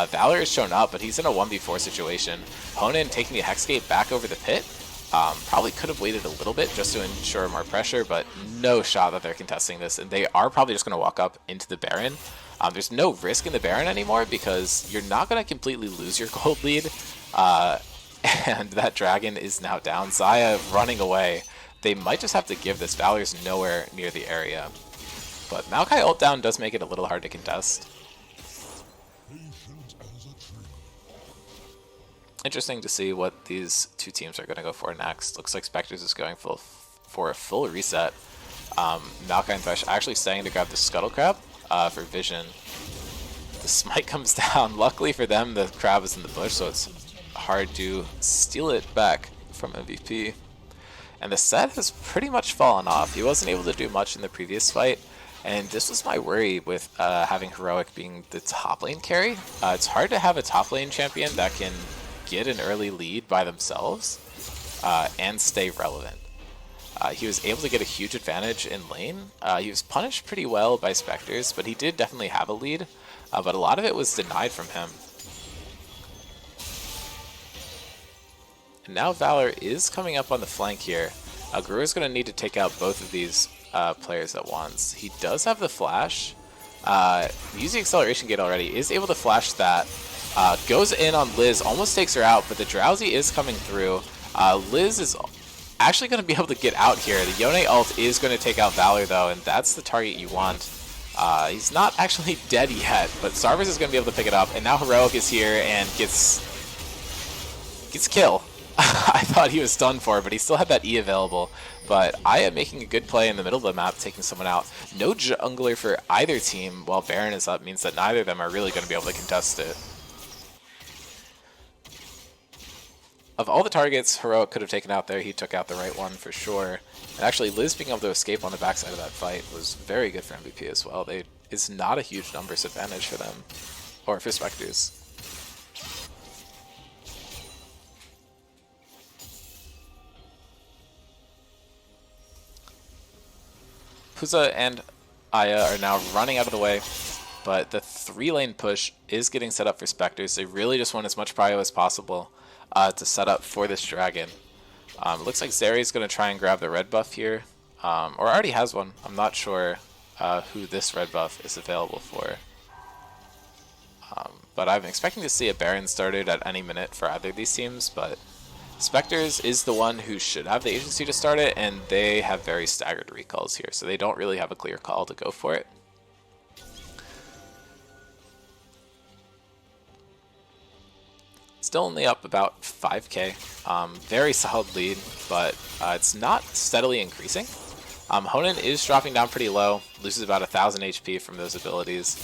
Valor has shown up, but he's in a 1v4 situation. Honan taking the Hexgate back over the pit. Probably could have waited a little bit just to ensure more pressure, but no shot that they're contesting this, and they are probably just going to walk up into the Baron. There's no risk in the Baron anymore because you're not going to completely lose your gold lead, and that dragon is now down. Xayah running away. They might just have to give this. Valor's nowhere near the area, but Maokai ult down does make it a little hard to contest. Interesting to see what these two teams are going to go for next. Looks like Spectres is going for a full reset. Maokai and Thresh actually staying to grab the Scuttle Crab for vision. The smite comes down. Luckily for them, the crab is in the bush, so it's hard to steal it back from MVP. And the set has pretty much fallen off. He wasn't able to do much in the previous fight. And this was my worry with having Heroic being the top lane carry. It's hard to have a top lane champion that can get an early lead by themselves and stay relevant. He was able to get a huge advantage in lane. He was punished pretty well by Spectres, but he did definitely have a lead. But a lot of it was denied from him. And now Valor is coming up on the flank here. Gruer's going to need to take out both of these players at once. He does have the flash. Using acceleration gate already, is able to flash that. Goes in on Liz, almost takes her out, but the Drowsy is coming through. Liz is actually going to be able to get out here. The Yone ult is going to take out Valor though, and that's the target you want. He's not actually dead yet, but Sarvis is going to be able to pick it up, and now Heroic is here and gets kill. I thought he was done for, but he still had that E available. But Aya making a good play in the middle of the map, taking someone out. No jungler for either team while Baron is up means that neither of them are really going to be able to contest it. Of all the targets Heroic could have taken out there, he took out the right one for sure. And actually, Liz being able to escape on the backside of that fight was very good for MVP as well. It's not a huge numbers advantage for them, or for Spectres. Puza and Aya are now running out of the way, but the 3-lane push is getting set up for Spectres. They really just want as much prio as possible to set up for this dragon. Looks like Zeri's going to try and grab the red buff here, or already has one. I'm not sure who this red buff is available for. But I'm expecting to see a Baron started at any minute for either of these teams, but Spectres is the one who should have the agency to start it, and they have very staggered recalls here, so they don't really have a clear call to go for it. Still only up about 5k. Very solid lead, but it's not steadily increasing. Honan is dropping down pretty low, loses about 1000 HP from those abilities.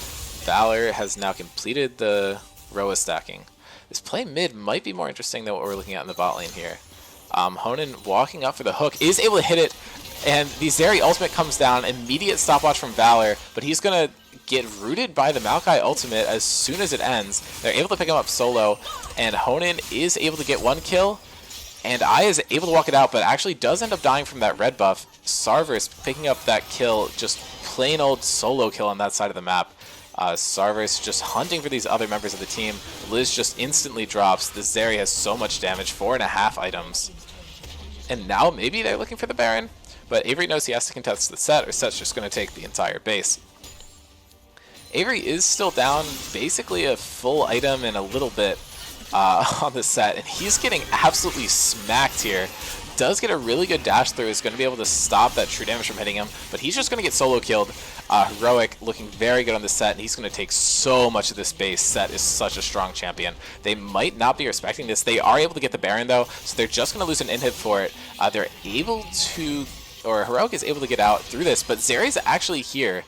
Valor has now completed the Roa stacking. This play mid might be more interesting than what we're looking at in the bot lane here. Honan walking up for the hook, is able to hit it, and the Zeri ultimate comes down, immediate stopwatch from Valor, but he's going to get rooted by the Maokai ultimate as soon as it ends. They're able to pick him up solo, and Honan is able to get one kill, and Aya is able to walk it out, but actually does end up dying from that red buff. Sarvis picking up that kill, just plain old solo kill on that side of the map. Sarvis just hunting for these other members of the team. Liz just instantly drops. The Zeri has so much damage, 4.5 items. And now maybe they're looking for the Baron, but Avery knows he has to contest the set, or set's just going to take the entire base. Avery is still down basically a full item and a little bit on the set, and he's getting absolutely smacked here. Does get a really good dash through, is going to be able to stop that true damage from hitting him, but he's just going to get solo killed. Heroic looking very good on the set, and he's going to take so much of this base. Set is such a strong champion. They might not be respecting this. They are able to get the Baron though, so they're just going to lose an inhib for it. They're able to, or Heroic is able to get out through this, but Zeri's actually here.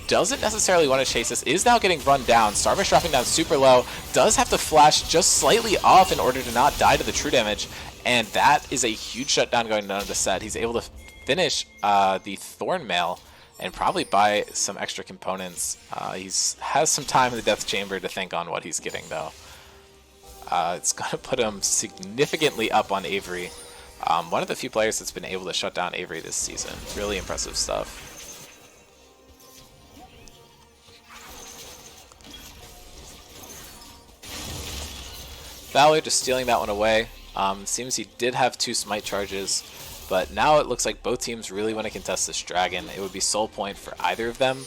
Doesn't necessarily want to chase this, is now getting run down. Starfish dropping down super low, does have to flash just slightly off in order to not die to the true damage, and that is a huge shutdown going down to the set. He's able to finish the Thorn Mail and probably buy some extra components. He has some time in the Death Chamber to think on what he's getting though. It's going to put him significantly up on Avery. One of the few players that's been able to shut down Avery this season. Really impressive stuff. Valor just stealing that one away. Seems he did have 2 smite charges, but now it looks like both teams really want to contest this dragon. It would be soul point for either of them.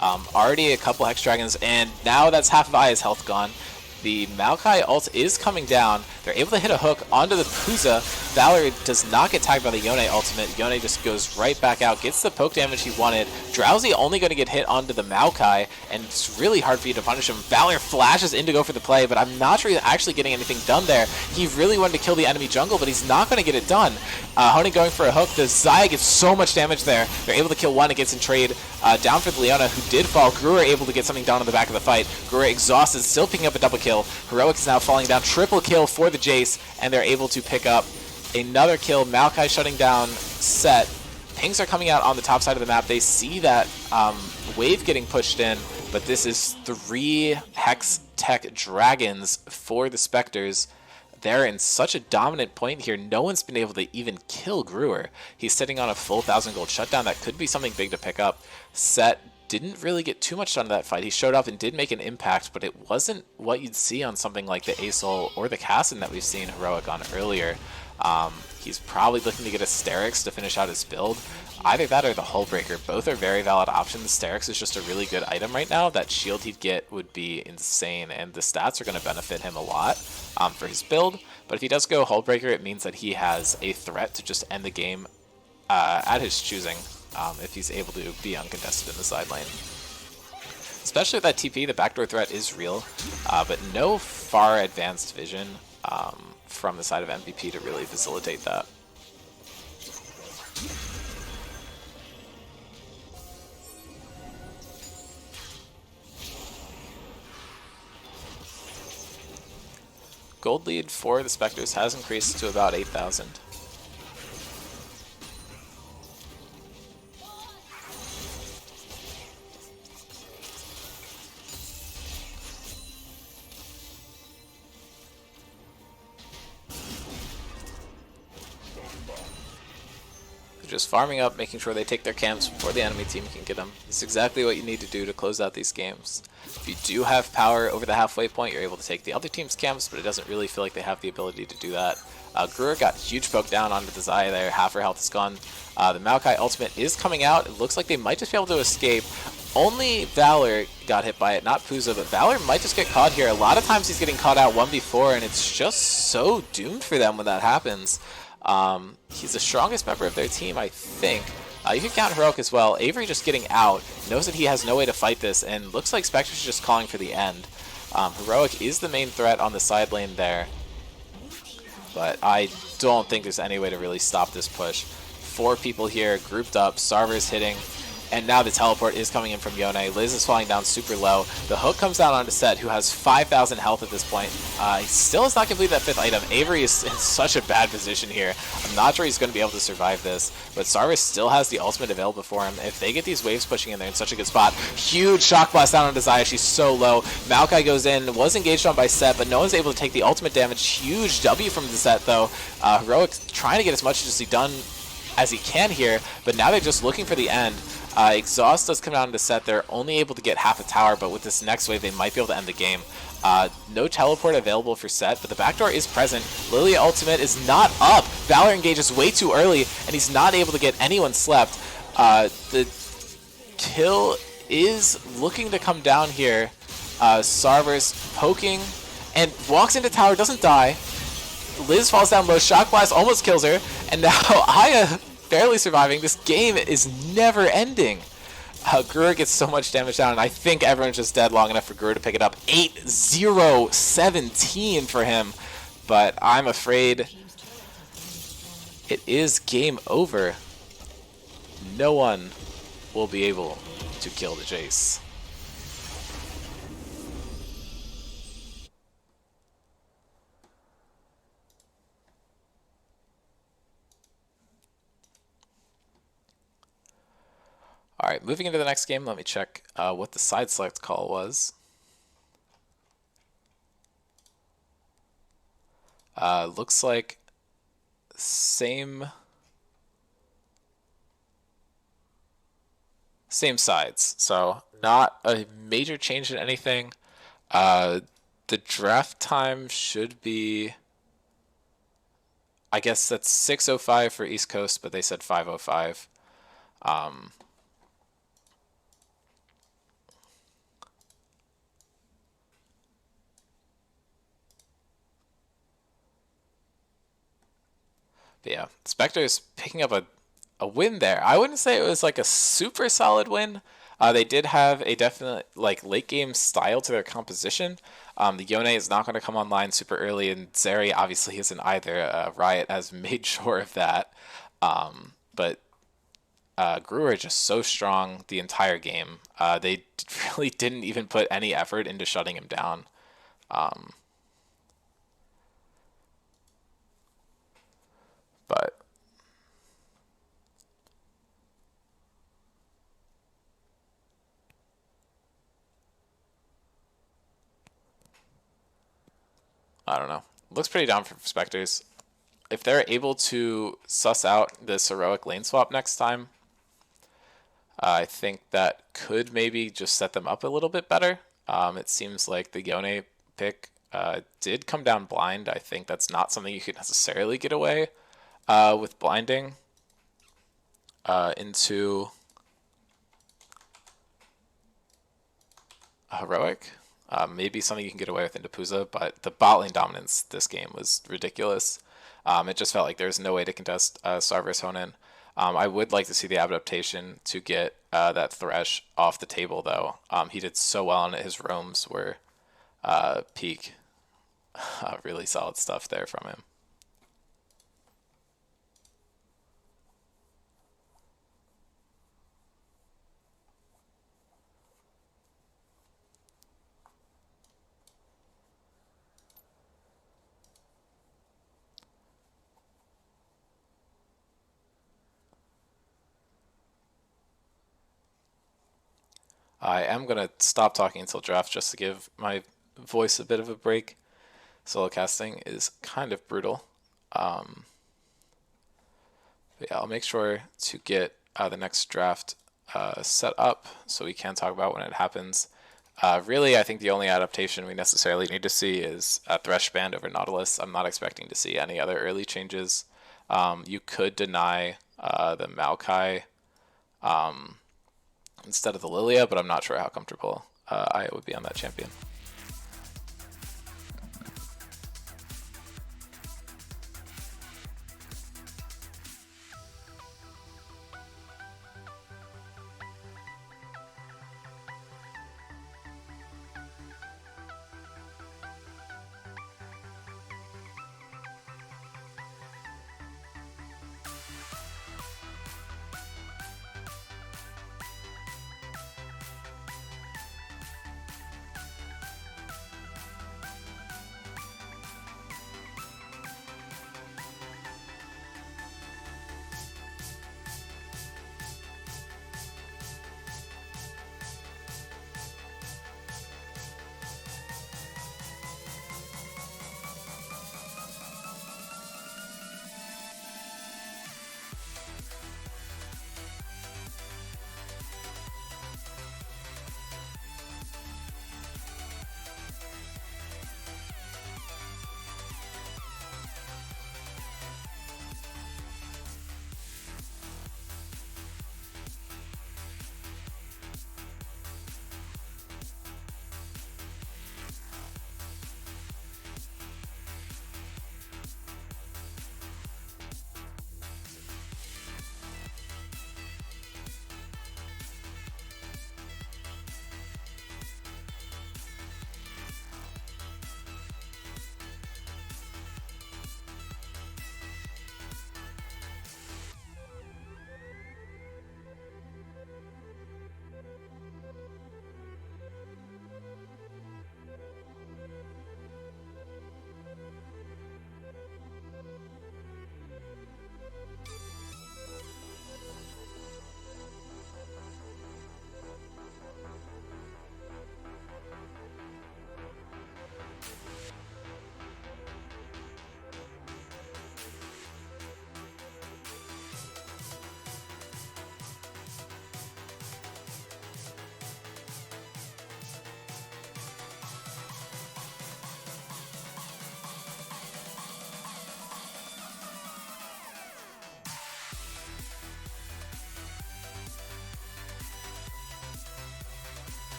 Already a couple Hex Dragons, and now that's half of Aya's health gone. The Maokai ult is coming down. They're able to hit a hook onto the Puza. Valor does not get tagged by the Yone ultimate. Yone just goes right back out, gets the poke damage he wanted. Drowsy only going to get hit onto the Maokai, and it's really hard for you to punish him. Valor flashes in to go for the play, but I'm not sure he's actually getting anything done there. He really wanted to kill the enemy jungle, but he's not going to get it done. Honey going for a hook. The Xayah gets so much damage there. They're able to kill one. It gets in trade down for the Leona, who did fall. Gruer able to get something done on the back of the fight. Gruer exhausted, still picking up a double kill. Heroic is now falling down. Triple kill for the Jace, and they're able to pick up another kill. Maokai shutting down set. Pings are coming out on the top side of the map. They see that wave getting pushed in, but this is 3 Hex Tech Dragons for the Spectres. They're in such a dominant point here. No one's been able to even kill Gruer. He's sitting on a full 1,000 gold shutdown. That could be something big to pick up. Set didn't really get too much done in that fight. He showed up and did make an impact, but it wasn't what you'd see on something like the Asol or the Cassin that we've seen Heroic on earlier. He's probably looking to get a Sterix to finish out his build. Either that or the Hullbreaker. Both are very valid options. Sterix is just a really good item right now. That shield he'd get would be insane, and the stats are going to benefit him a lot for his build. But if he does go Hullbreaker, it means that he has a threat to just end the game at his choosing if he's able to be uncontested in the side lane. Especially with that TP, the backdoor threat is real, but no far advanced vision from the side of MVP to really facilitate that. Gold lead for the Spectres has increased to about 8,000. Just farming up, making sure they take their camps before the enemy team can get them. It's exactly what you need to do to close out these games. If you do have power over the halfway point, you're able to take the other team's camps, but it doesn't really feel like they have the ability to do that. Gruer got huge poke down onto the Xayah there. Half her health is gone. The Maokai ultimate is coming out. It looks like they might just be able to escape. Only Valor got hit by it, not Puza, but Valor might just get caught here. A lot of times he's getting caught out 1v4, and it's just so doomed for them when that happens. He's the strongest member of their team, I think. You can count Heroic as well. Avery just getting out, knows that he has no way to fight this, and looks like Spectres is just calling for the end. Heroic is the main threat on the side lane there, but I don't think there's any way to really stop this push. 4 people here grouped up, Sarver's hitting, and now the teleport is coming in from Yone. Liz is falling down super low. The hook comes down onto Set, who has 5,000 health at this point. He still has not completed that 5th item. Avery is in such a bad position here. I'm not sure he's going to be able to survive this, but Sarver still has the ultimate available for him. If they get these waves pushing in, they're in such a good spot. Huge shock blast down on Xayah. She's so low. Maokai goes in, was engaged on by Set, but no one's able to take the ultimate damage. Huge W from the Set, though. Heroic trying to get as much as he can here, but now they're just looking for the end. Exhaust does come down to Set. They're only able to get half a tower, but with this next wave, they might be able to end the game. No teleport available for Set, but the backdoor is present. Lilia ultimate is not up. Valor engages way too early, and he's not able to get anyone slept. The kill is looking to come down here. Sarver's poking and walks into tower, doesn't die. Liz falls down low, Shock Blast almost kills her, and now Aya barely surviving. This game is never ending. Gruer gets so much damage down, and I think everyone's just dead long enough for Gruer to pick it up. 8-0-17 for him, but I'm afraid it is game over. No one will be able to kill the Jace. Alright, moving into the next game, let me check what the side select call was. Looks like same sides, so not a major change in anything. The draft time should be, I guess that's 6:05 for East Coast, but they said 5:05. But yeah, Spectres picking up a win there. I wouldn't say it was like a super solid win. They did have a definite like late game style to their composition. The Yone is not going to come online super early, and Zeri obviously isn't either. Riot has made sure of that. But Gruer just so strong the entire game. They really didn't even put any effort into shutting him down. But I don't know. Looks pretty down for Spectres. If they're able to suss out this heroic lane swap next time, I think that could maybe just set them up a little bit better. It seems like the Yone pick did come down blind. I think that's not something you could necessarily get away with blinding into a heroic. Maybe something you can get away with into Puza, but the bot lane dominance this game was ridiculous. It just felt like there's no way to contest Star vs Hoenn. I would like to see the adaptation to get that Thresh off the table, though. He did so well on it. His roams were peak. Really solid stuff there from him. I am going to stop talking until draft just to give my voice a bit of a break. Solo casting is kind of brutal. But yeah, I'll make sure to get the next draft set up so we can talk about when it happens. Really, I think the only adaptation we necessarily need to see is a Thresh Band over Nautilus. I'm not expecting to see any other early changes. You could deny the Maokai instead of the Lilia, but I'm not sure how comfortable I would be on that champion.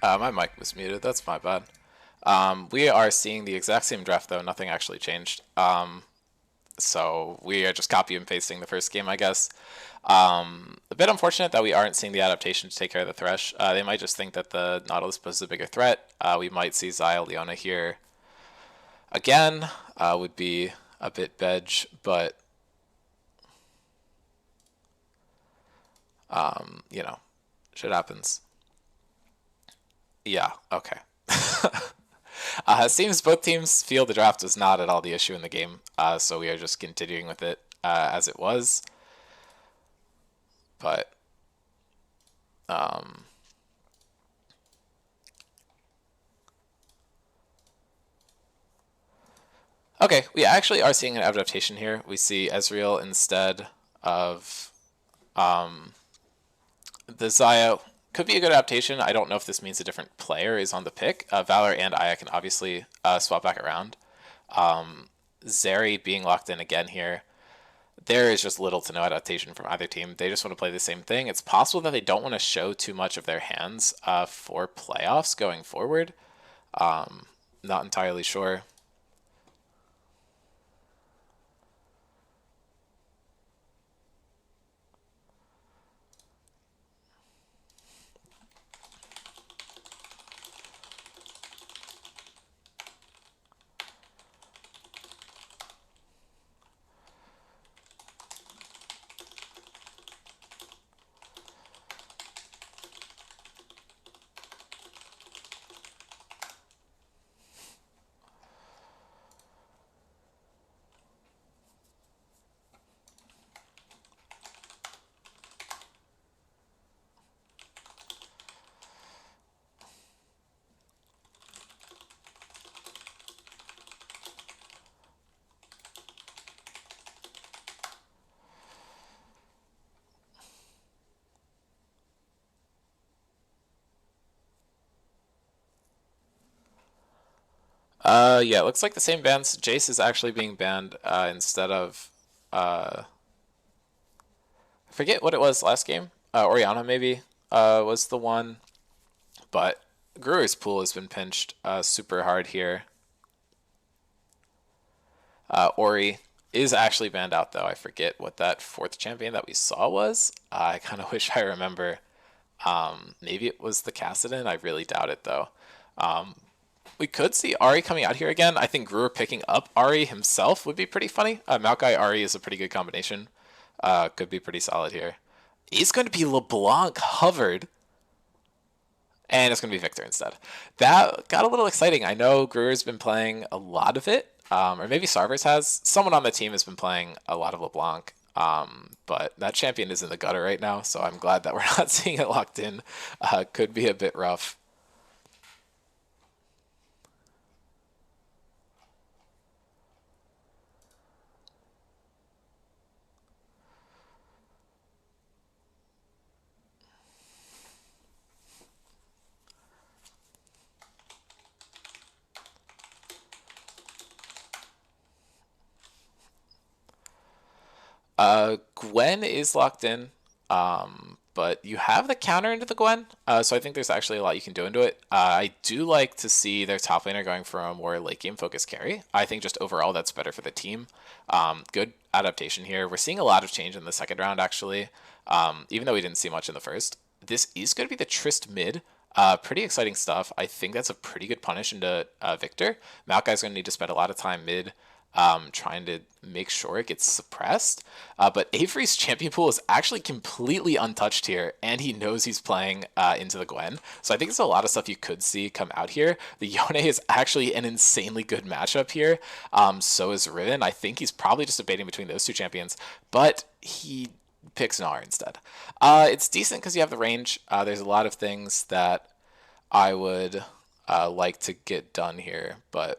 My mic was muted. That's my bad. We are seeing the exact same draft, though. Nothing actually changed. So we are just copy and pasting the first game, I guess. A bit unfortunate that we aren't seeing the adaptation to take care of the Thresh. They might just think that the Nautilus poses a bigger threat. We might see Xayah Leona here again. Would be a bit bedge, but you know, shit happens. Yeah, okay. Seems both teams feel the draft was not at all the issue in the game, so we are just continuing with it as it was. But okay, we actually are seeing an adaptation here. We see Ezreal instead of the Xayah. Could be a good adaptation. I don't know if this means a different player is on the pick. Valor and Aya can obviously swap back around. Zeri being locked in again here. There is just little to no adaptation from either team. They just want to play the same thing. It's possible that they don't want to show too much of their hands for playoffs going forward. Not entirely sure. Yeah, it looks like the same bans. Jace is actually being banned instead of I forget what it was last game. Orianna maybe was the one, but Gruer's pool has been pinched super hard here. Ori is actually banned out though. I forget what that fourth champion that we saw was. I kind of wish I remember. Maybe it was the Kassadin. I really doubt it though. We could see Ari coming out here again. I think Gruer picking up Ari himself would be pretty funny. Maokai Ari is a pretty good combination. Could be pretty solid here. He's going to be LeBlanc hovered. And it's going to be Victor instead. That got a little exciting. I know Gruer's been playing a lot of it. Or maybe Sarvers has. Someone on the team has been playing a lot of LeBlanc. But that champion is in the gutter right now, so I'm glad that we're not seeing it locked in. Could be a bit rough. Gwen is locked in, but you have the counter into the Gwen, so I think there's actually a lot you can do into it. I do like to see their top laner going for a more late game focused carry. I think just overall that's better for the team. Good adaptation here. We're seeing a lot of change in the second round actually, even though we didn't see much in the first. This is going to be the Trist mid. Pretty exciting stuff. I think that's a pretty good punish into Victor. Maokai's going to need to spend a lot of time mid trying to make sure it gets suppressed. But Avery's champion pool is actually completely untouched here, and he knows he's playing into the Gwen. So I think there's a lot of stuff you could see come out here. The Yone is actually an insanely good matchup here. So is Riven. I think he's probably just debating between those two champions, but he picks Gnar instead. It's decent because you have the range. There's a lot of things that I would like to get done here, but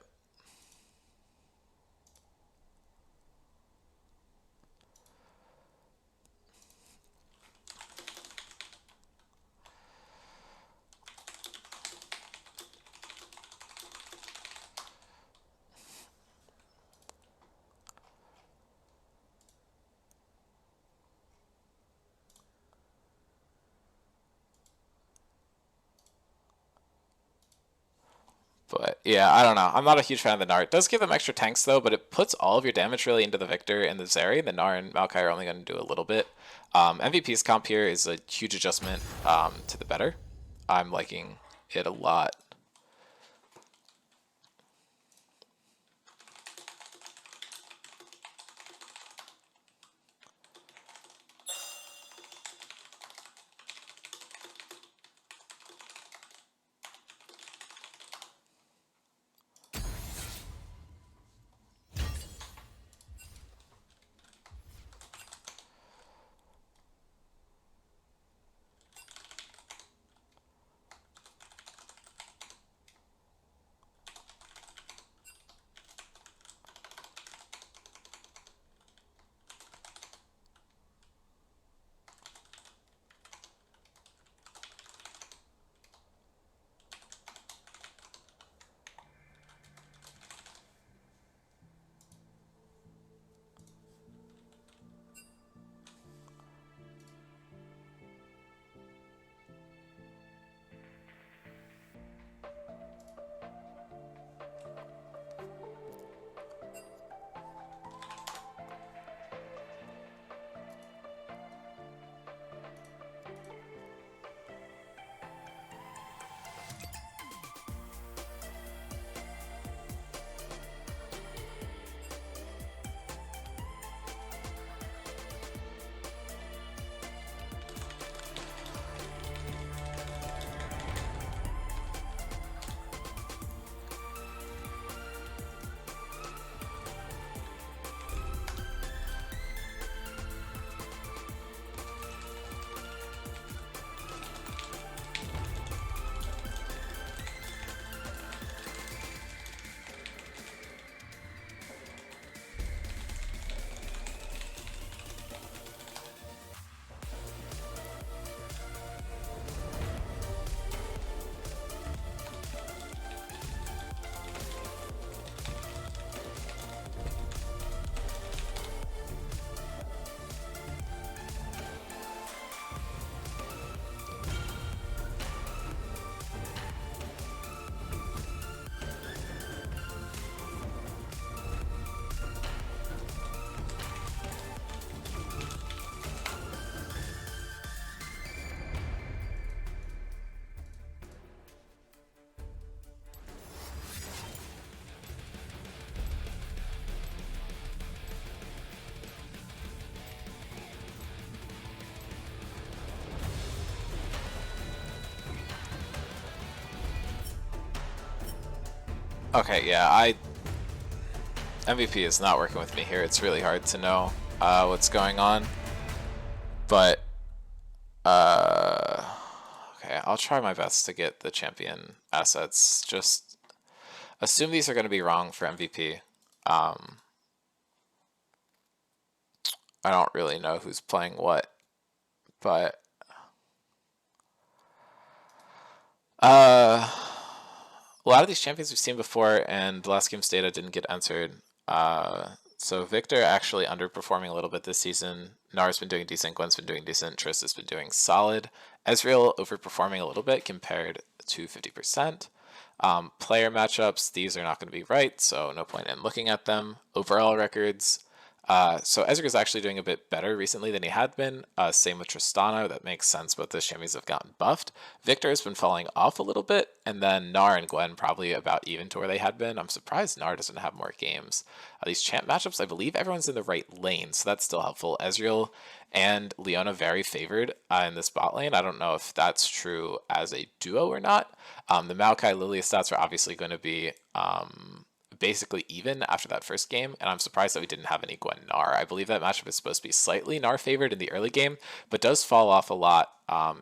Yeah, I don't know. I'm not a huge fan of the Gnar. It does give them extra tanks though, but it puts all of your damage really into the Victor and the Zeri. The Gnar and Maokai are only going to do a little bit. MVP's comp here is a huge adjustment to the better. I'm liking it a lot. Okay, yeah, MVP is not working with me here. It's really hard to know what's going on. But, okay, I'll try my best to get the champion assets. Just assume these are going to be wrong for MVP. I don't really know who's playing what, but a lot of these champions we've seen before, and the last game's data didn't get entered. So Victor actually underperforming a little bit this season. Nar's been doing decent, Gwen's been doing decent, Triss has been doing solid. Ezreal overperforming a little bit compared to 50%. Player matchups, these are not going to be right, so no point in looking at them. Overall records, so Ezreal's actually doing a bit better recently than he had been. Same with Tristana, that makes sense, but the champions have gotten buffed. Victor has been falling off a little bit, and then Gnar and Gwen probably about even to where they had been. I'm surprised Gnar doesn't have more games. These champ matchups, I believe everyone's in the right lane, so that's still helpful. Ezreal and Leona very favored in this bot lane. I don't know if that's true as a duo or not. The Maokai Lilia stats are obviously going to be basically even after that first game, and I'm surprised that we didn't have any Gwen Gnar. I believe that matchup is supposed to be slightly Gnar favored in the early game, but does fall off a lot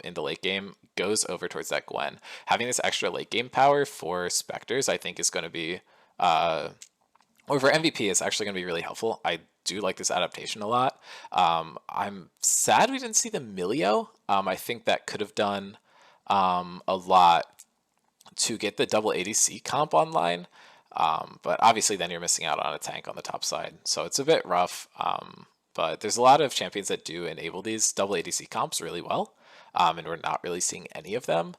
in the late game, goes over towards that Gwen. Having this extra late game power for Spectres, I think is going to be, or for MVP, is actually going to be really helpful. I do like this adaptation a lot. I'm sad we didn't see the Milio. I think that could have done a lot to get the double ADC comp online. But obviously then you're missing out on a tank on the top side. So it's a bit rough. But there's a lot of champions that do enable these double ADC comps really well. And we're not really seeing any of them.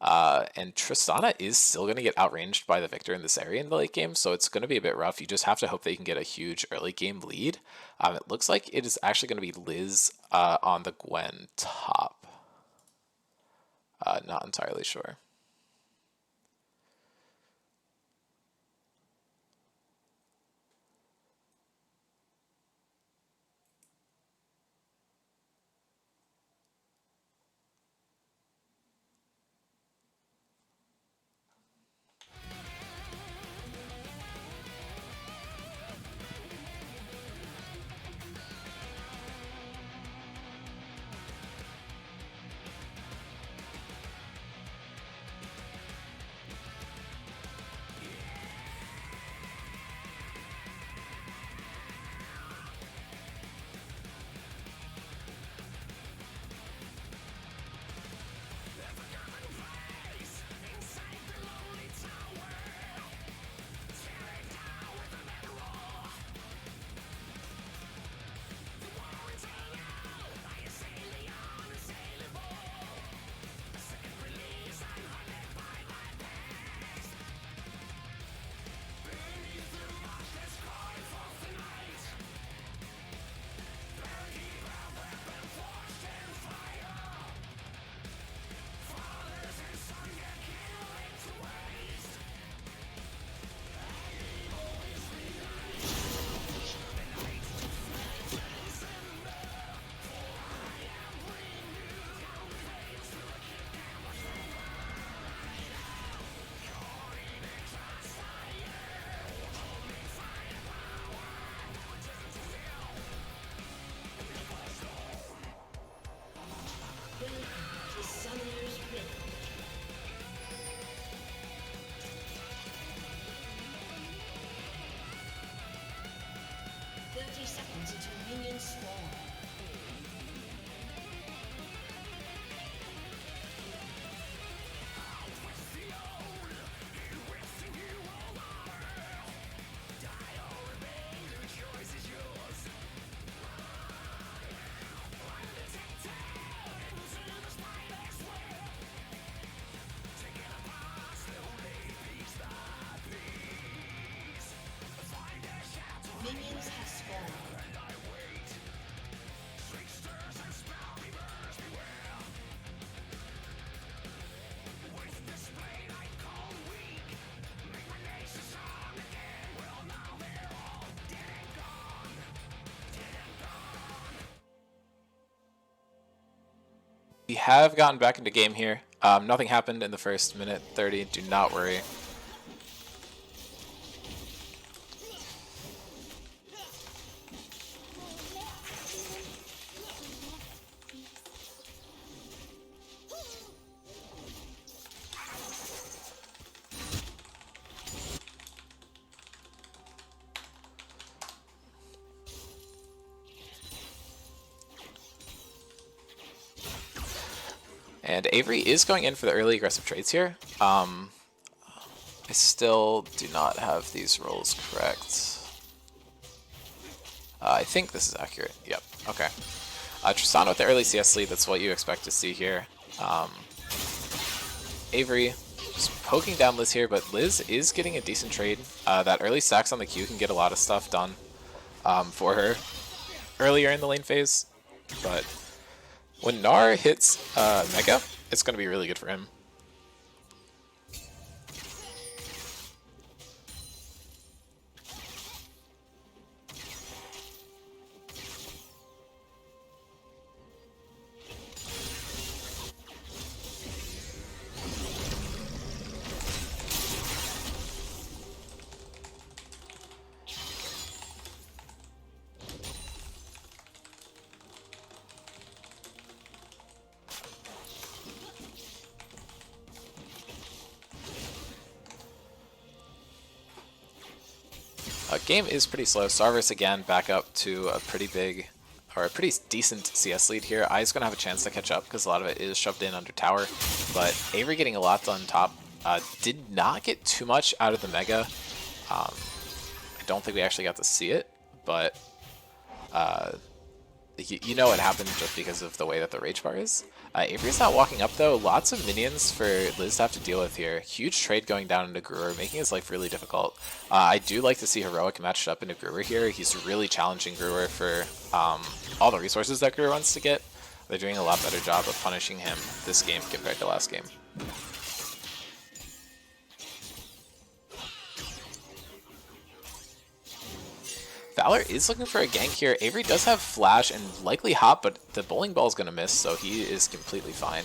And Tristana is still going to get outranged by the Victor in this area in the late game, so it's going to be a bit rough. You just have to hope that you can get a huge early game lead. It looks like it is actually going to be Liz on the Gwen top. Not entirely sure. We have gotten back into game here. Nothing happened in the first minute 30. Do not worry. And Avery is going in for the early aggressive trades here. I still do not have these rolls correct. I think this is accurate. Yep, okay. Tristana with the early CS lead, that's what you expect to see here. Avery just poking down Liz here, but Liz is getting a decent trade. That early stacks on the Q can get a lot of stuff done for her earlier in the lane phase, but when Gnar hits Mega, it's going to be really good for him. Game is pretty slow. Sarvis again back up to a pretty big, or a pretty decent CS lead here. Ai's going to have a chance to catch up because a lot of it is shoved in under tower. But Avery getting a lot done top. Did not get too much out of the Mega. I don't think we actually got to see it, but you know it happened just because of the way that the Rage Bar is. Avery's not walking up though. Lots of minions for Liz to have to deal with here. Huge trade going down into Brewer, making his life really difficult. I do like to see Heroic matched up into Brewer here. He's really challenging Brewer for all the resources that Brewer wants to get. They're doing a lot better job of punishing him this game compared to last game. Valor is looking for a gank here. Avery does have flash and likely hop, but the bowling ball is going to miss, so he is completely fine.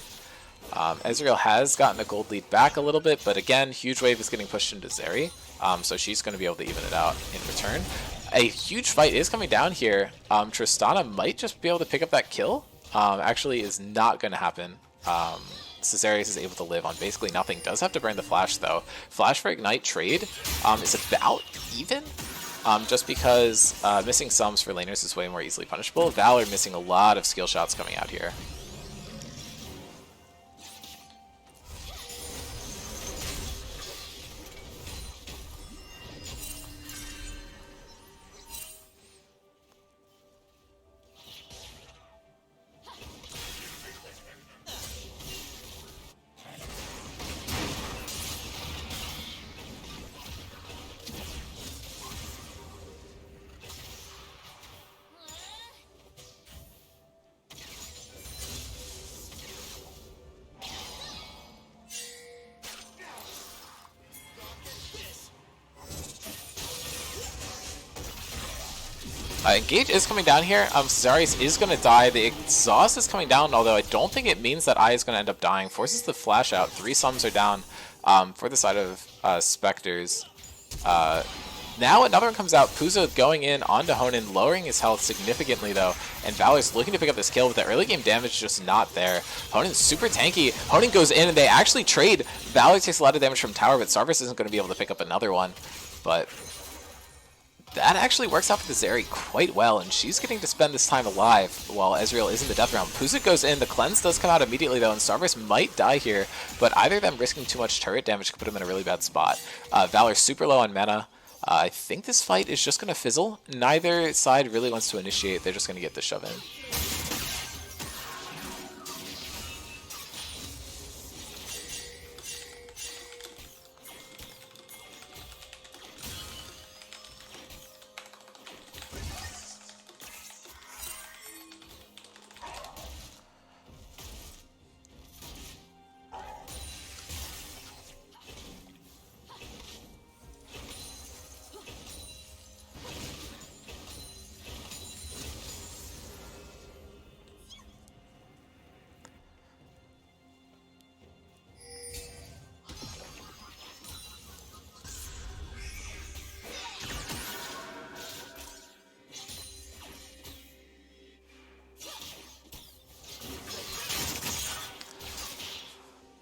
Ezreal has gotten a gold lead back a little bit, but again, huge wave is getting pushed into Zeri, so she's going to be able to even it out in return. A huge fight is coming down here. Tristana might just be able to pick up that kill. Actually is not going to happen. Caesarius is able to live on basically nothing. Does have to burn the flash though. Flash for Ignite trade is about even. Just because missing sums for laners is way more easily punishable. Valor missing a lot of skill shots coming out here. Engage is coming down here. Caesarius is going to die. The exhaust is coming down, although I don't think it means that I is going to end up dying. Forces the flash out. 3 sums are down for the side of Spectres. Now another one comes out. Puza going in onto Honan, lowering his health significantly though. And Valor's looking to pick up this kill, but the early game damage is just not there. Honan's super tanky. Honan goes in and they actually trade. Valor takes a lot of damage from tower, but Sarvis isn't going to be able to pick up another one. But that actually works out for the Zeri quite well, and she's getting to spend this time alive while Ezreal is in the death round. Puza goes in, the cleanse does come out immediately though, and Starburst might die here, but either of them risking too much turret damage could put him in a really bad spot. Valor's super low on mana. I think this fight is just going to fizzle. Neither side really wants to initiate, they're just going to get the shove in.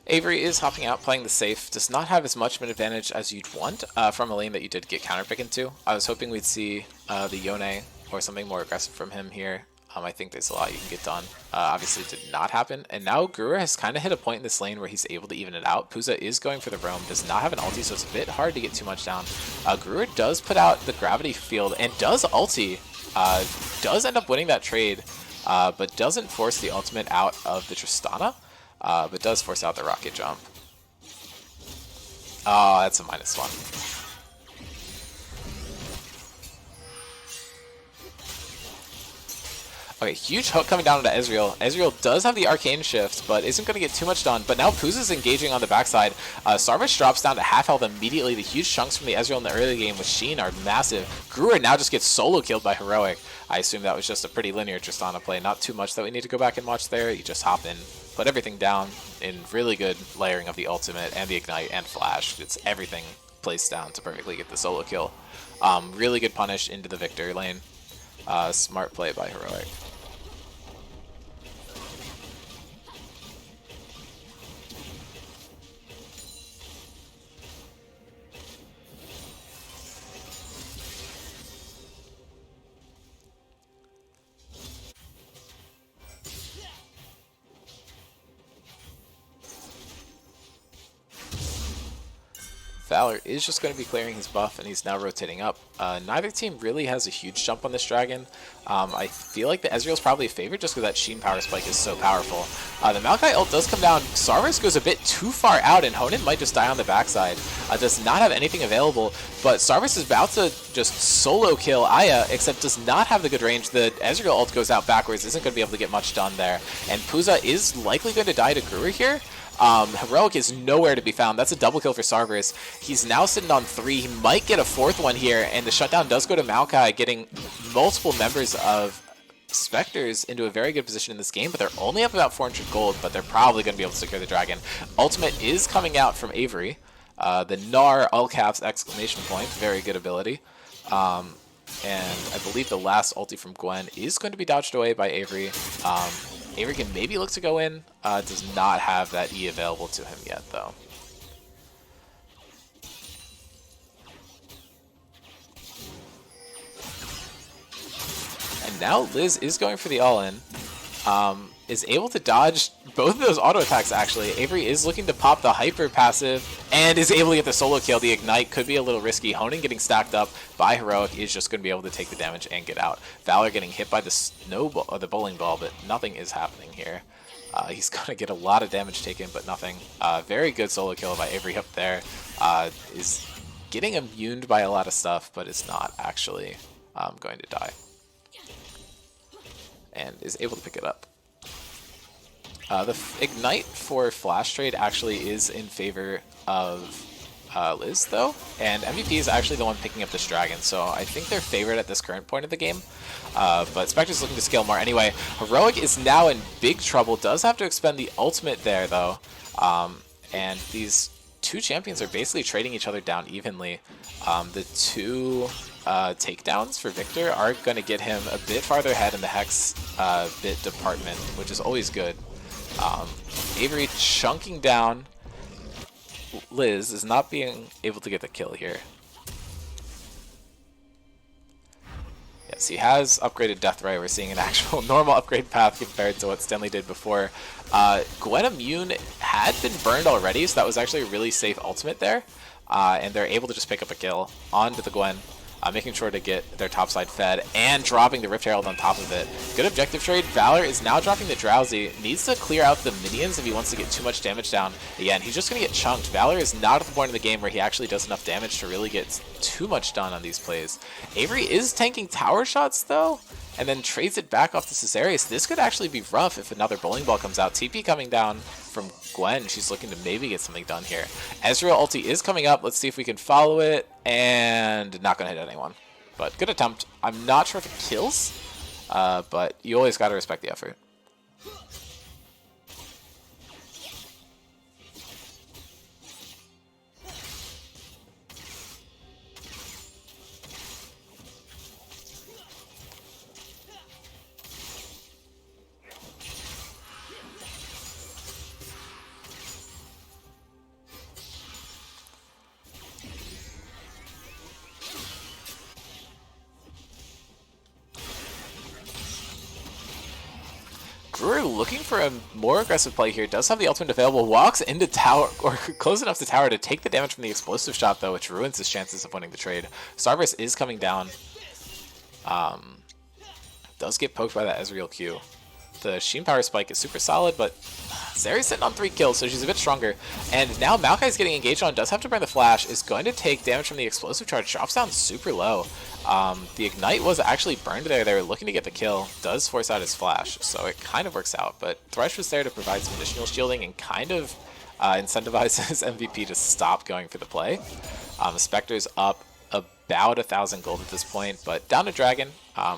Avery is hopping out, playing the safe. Does not have as much of an advantage as you'd want from a lane that you did get counterpick into. I was hoping we'd see the Yone or something more aggressive from him here. I think there's a lot you can get done. Obviously it did not happen. And now Brewer has kind of hit a point in this lane where he's able to even it out. Puza is going for the roam, does not have an ulti, so it's a bit hard to get too much down. Brewer does put out the gravity field and does ulti. Does end up winning that trade, but doesn't force the ultimate out of the Tristana. But does force out the rocket jump. Oh, that's a -1. Okay, huge hook coming down into Ezreal. Ezreal does have the arcane shift, but isn't going to get too much done. But now Puza's engaging on the backside. Sarvish drops down to half health immediately. The huge chunks from the Ezreal in the early game with Sheen are massive. Brewer now just gets solo killed by Heroic. I assume that was just a pretty linear Tristana play. Not too much that we need to go back and watch there. You just hop in, put everything down in really good layering of the ultimate and the ignite and flash. It's everything placed down to perfectly get the solo kill. Really good punish into the Victor lane. Smart play by Heroic. Valor is just going to be clearing his buff, and he's now rotating up. Neither team really has a huge jump on this dragon. I feel like the Ezreal's probably a favorite just because that Sheen power spike is so powerful. The Maokai ult does come down. Sarvis goes a bit too far out, and Honan might just die on the backside. Does not have anything available, but Sarvis is about to just solo kill Aya, except does not have the good range. The Ezreal ult goes out backwards, isn't going to be able to get much done there, and Puza is likely going to die to Gruer here. Heroic is nowhere to be found. That's a double kill for Sarvis. He's now sitting on 3. He might get a 4th one here, and the shutdown does go to Maokai, getting multiple members of Spectres into a very good position in this game, but they're only up about 400 gold, but they're probably going to be able to secure the dragon. Ultimate is coming out from Avery. The Gnar, all caps, exclamation point. Very good ability. And I believe the last ulti from Gwen is going to be dodged away by Avery. Avery can maybe look to go in. Does not have that E available to him yet, though. And now Liz is going for the all-in. Is able to dodge both of those auto attacks, actually. Avery is looking to pop the hyper passive and is able to get the solo kill. The ignite could be a little risky. Honan getting stacked up by Heroic is just going to be able to take the damage and get out. Valor getting hit by the snowball, or the bowling ball, but nothing is happening here. He's going to get a lot of damage taken, but nothing. Very good solo kill by Avery up there. Is getting immune by a lot of stuff, but is not actually going to die. And is able to pick it up. The Ignite for Flash Trade actually is in favor of Liz, though, and MVP is actually the one picking up this dragon, so I think they're favored at this current point of the game. But Spectre's looking to scale more anyway. Heroic is now in big trouble, does have to expend the ultimate there, though, and these two champions are basically trading each other down evenly. The two takedowns for Victor are going to get him a bit farther ahead in the Hex bit department, which is always good. Avery chunking down. Liz is not being able to get the kill here. Yes, he has upgraded Deathray. We're seeing an actual normal upgrade path compared to what Stanley did before. Gwen Immune had been burned already, so that was actually a really safe ultimate there. And they're able to just pick up a kill onto the Gwen. Making sure to get their topside fed and dropping the Rift Herald on top of it. Good objective trade. Valor is now dropping the Drowsy. Needs to clear out the minions if he wants to get too much damage down. Again, he's just going to get chunked. Valor is not at the point in the game where he actually does enough damage to really get too much done on these plays. Avery is tanking tower shots, though, and then trades it back off to Caesarius. This could actually be rough if another bowling ball comes out. TP coming down from Gwen. She's looking to maybe get something done here. Ezreal ulti is coming up. Let's see if we can follow it. And not going to hit anyone. But good attempt. I'm not sure if it kills, but you always got to respect the effort. Gruer looking for a more aggressive play here. Does have the ultimate available. Walks into tower, or close enough to tower to take the damage from the explosive shot, though, which ruins his chances of winning the trade. Starburst is coming down. Does get poked by that Ezreal Q. The Sheen power spike is super solid, but Zeri's sitting on 3 kills, so she's a bit stronger. And now Maokai's getting engaged on, does have to burn the flash, is going to take damage from the explosive charge, drops down super low. The Ignite was actually burned there. They were looking to get the kill, does force out his flash, so it kind of works out. But Thresh was there to provide some additional shielding and kind of incentivizes MVP to stop going for the play. Spectre's up about 1,000 gold at this point, but down to Dragon,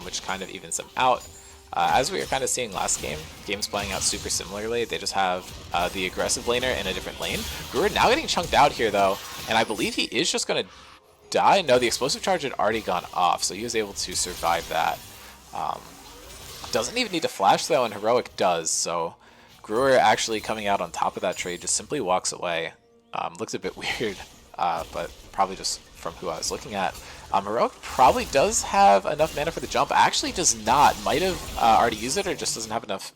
which kind of evens them out. As we were kind of seeing last game, games playing out super similarly. They just have the aggressive laner in a different lane. Gruer now getting chunked out here, though, and I believe he is just going to die. No, the explosive charge had already gone off, so he was able to survive that. Doesn't even need to flash, though, and Heroic does, so Gruer actually coming out on top of that trade just simply walks away. Looks a bit weird, but probably just from who I was looking at. Heroic probably does have enough mana for the jump. Actually does not. Might have already used it or just doesn't have enough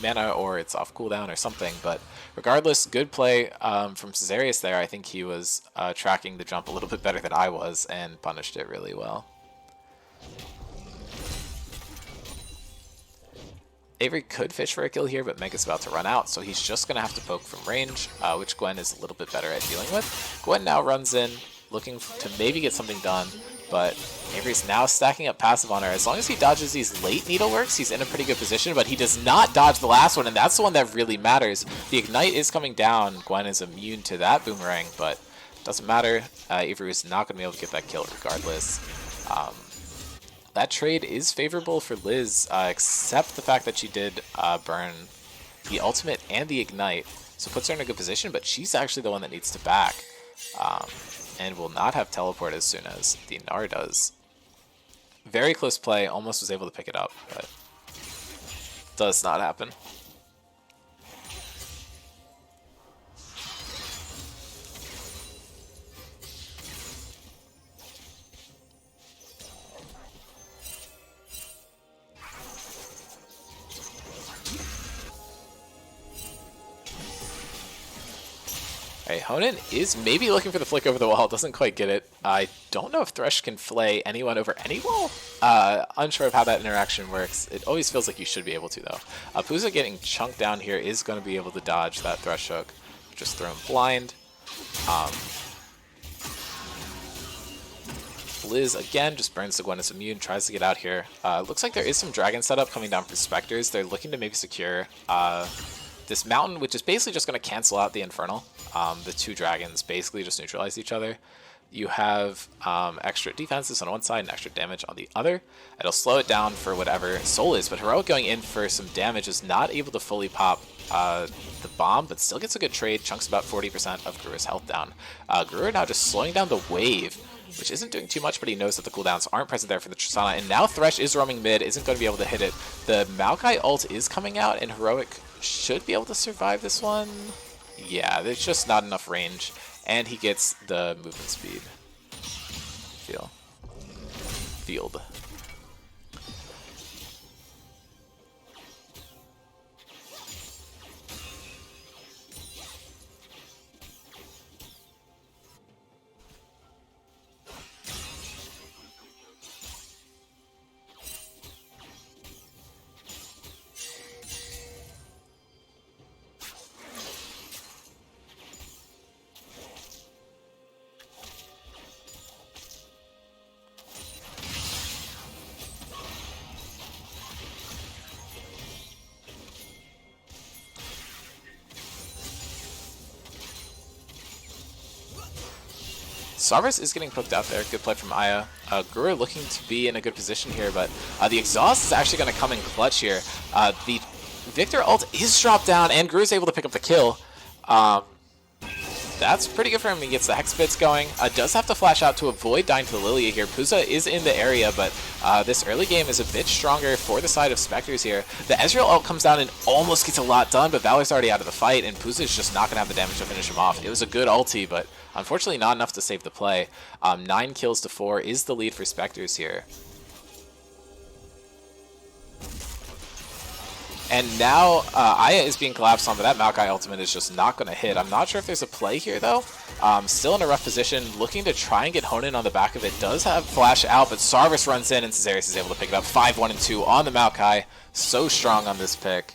mana, or it's off cooldown or something. But Regardless, good play from Caesarius there. I think he was tracking the jump a little bit better than I was and punished it really well. Avery could fish for a kill here, but Mega's about to run out, so he's just going to have to poke from range, which Gwen is a little bit better at dealing with. Gwen now runs in, looking to maybe get something done, but Avery's now stacking up passive on her. As long as he dodges these late needleworks, he's in a pretty good position, but he does not dodge the last one, and that's the one that really matters. The Ignite is coming down. Gwen is immune to that boomerang, but doesn't matter. Avery is not going to be able to get that kill regardless. That trade is favorable for Liz, except the fact that she did burn the ultimate and the Ignite, so puts her in a good position, but she's actually the one that needs to back, and will not have teleport as soon as the Gnar does. Very close play, almost was able to pick it up, but does not happen. Alright, Honan is maybe looking for the flick over the wall, doesn't quite get it. I don't know if Thresh can flay anyone over any wall. Unsure of how that interaction works. It always feels like you should be able to, though. Puza getting chunked down here is going to be able to dodge that Thresh hook. Just throw him blind. Liz, again, just burns the Gwen's immune, tries to get out here. Looks like there is some dragon setup coming down for Spectres. They're looking to maybe secure this mountain, which is basically just going to cancel out the Infernal. The two dragons basically just neutralize each other. You have extra defenses on one side and extra damage on the other. It'll slow it down for whatever Soul is, but Heroic going in for some damage is not able to fully pop the bomb, but still gets a good trade, chunks about 40% of Gruer's health down. Gruer now just slowing down the wave, which isn't doing too much, but he knows that the cooldowns aren't present there for the Tristana, and now Thresh is roaming mid, isn't going to be able to hit it. The Maokai ult is coming out, and Heroic should be able to survive this one. Yeah, there's just not enough range, and he gets the movement speed. Field. Sarvis is getting hooked out there. Good play from Aya. Gruer looking to be in a good position here, but the exhaust is actually going to come in clutch here. The Victor ult is dropped down, and Gruer's able to pick up the kill. That's pretty good for him. He gets the Hex Bits going. Does have to flash out to avoid dying to the Lilia here. Puza is in the area, but this early game is a bit stronger for the side of Spectres here. The Ezreal ult comes down and almost gets a lot done, but Valor's already out of the fight, and Puza is just not going to have the damage to finish him off. It was a good ulti, but unfortunately not enough to save the play. 9 kills to 4 is the lead for Spectres here. And now Aya is being collapsed on, but that Maokai ultimate is just not going to hit. I'm not sure if there's a play here, though. Still in a rough position, looking to try and get Honan on the back of it. Does have flash out, but Sarvis runs in, and Caesarius is able to pick it up. 5-1 and 2 on the Maokai. So strong on this pick.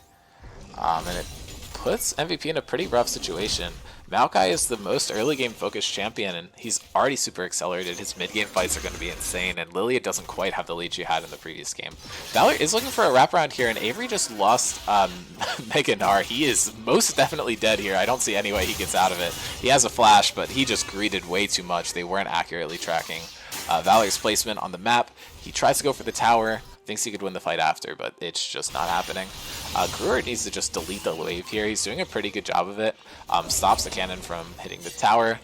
And it puts MVP in a pretty rough situation. Maokai is the most early game focused champion, and he's already super accelerated. His mid game fights are going to be insane, and Lilia doesn't quite have the lead she had in the previous game. Valor is looking for a wraparound here, and Avery just lost Mega Gnar. He is most definitely dead here. I don't see any way he gets out of it. He has a flash, but he just greeted way too much. They weren't accurately tracking Valor's placement on the map. He tries to go for the tower. Thinks he could win the fight after, but it's just not happening. Gruer needs to just delete the wave here. He's doing a pretty good job of it. Stops the cannon from hitting the tower.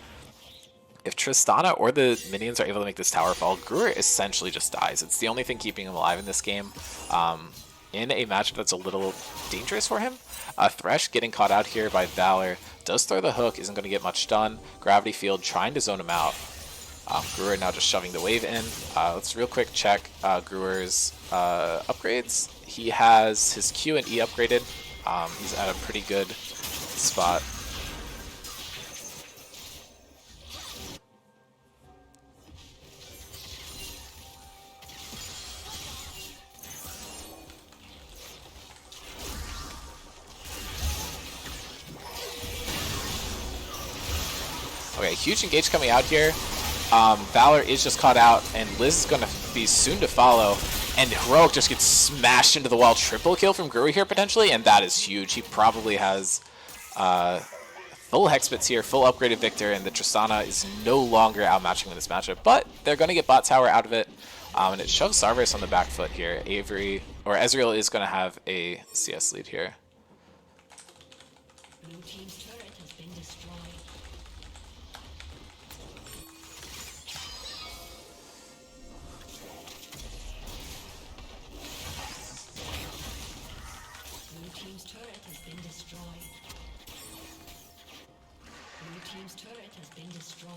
If Tristana or the minions are able to make this tower fall, Gruer essentially just dies. It's the only thing keeping him alive in this game. In a matchup that's a little dangerous for him. Thresh getting caught out here by Valor. Does throw the hook, isn't going to get much done. Gravity Field trying to zone him out. Gruer now just shoving the wave in. Let's real quick check Gruer's upgrades. He has his Q and E upgraded. He's at a pretty good spot. Okay, huge engage coming out here. Valor is just caught out, and Liz is going to be soon to follow. And Heroic just gets smashed into the wall. Triple kill from Grui here, potentially, and that is huge. He probably has full Hexbits here, full upgraded Victor, and the Tristana is no longer outmatching in this matchup. But they're going to get bot tower out of it, and it shoves Sarvis on the back foot here. Avery, or Ezreal is going to have a CS lead here. Blue team's turret has been destroyed. Blue team's turret has been destroyed. Blue team's turret has been destroyed.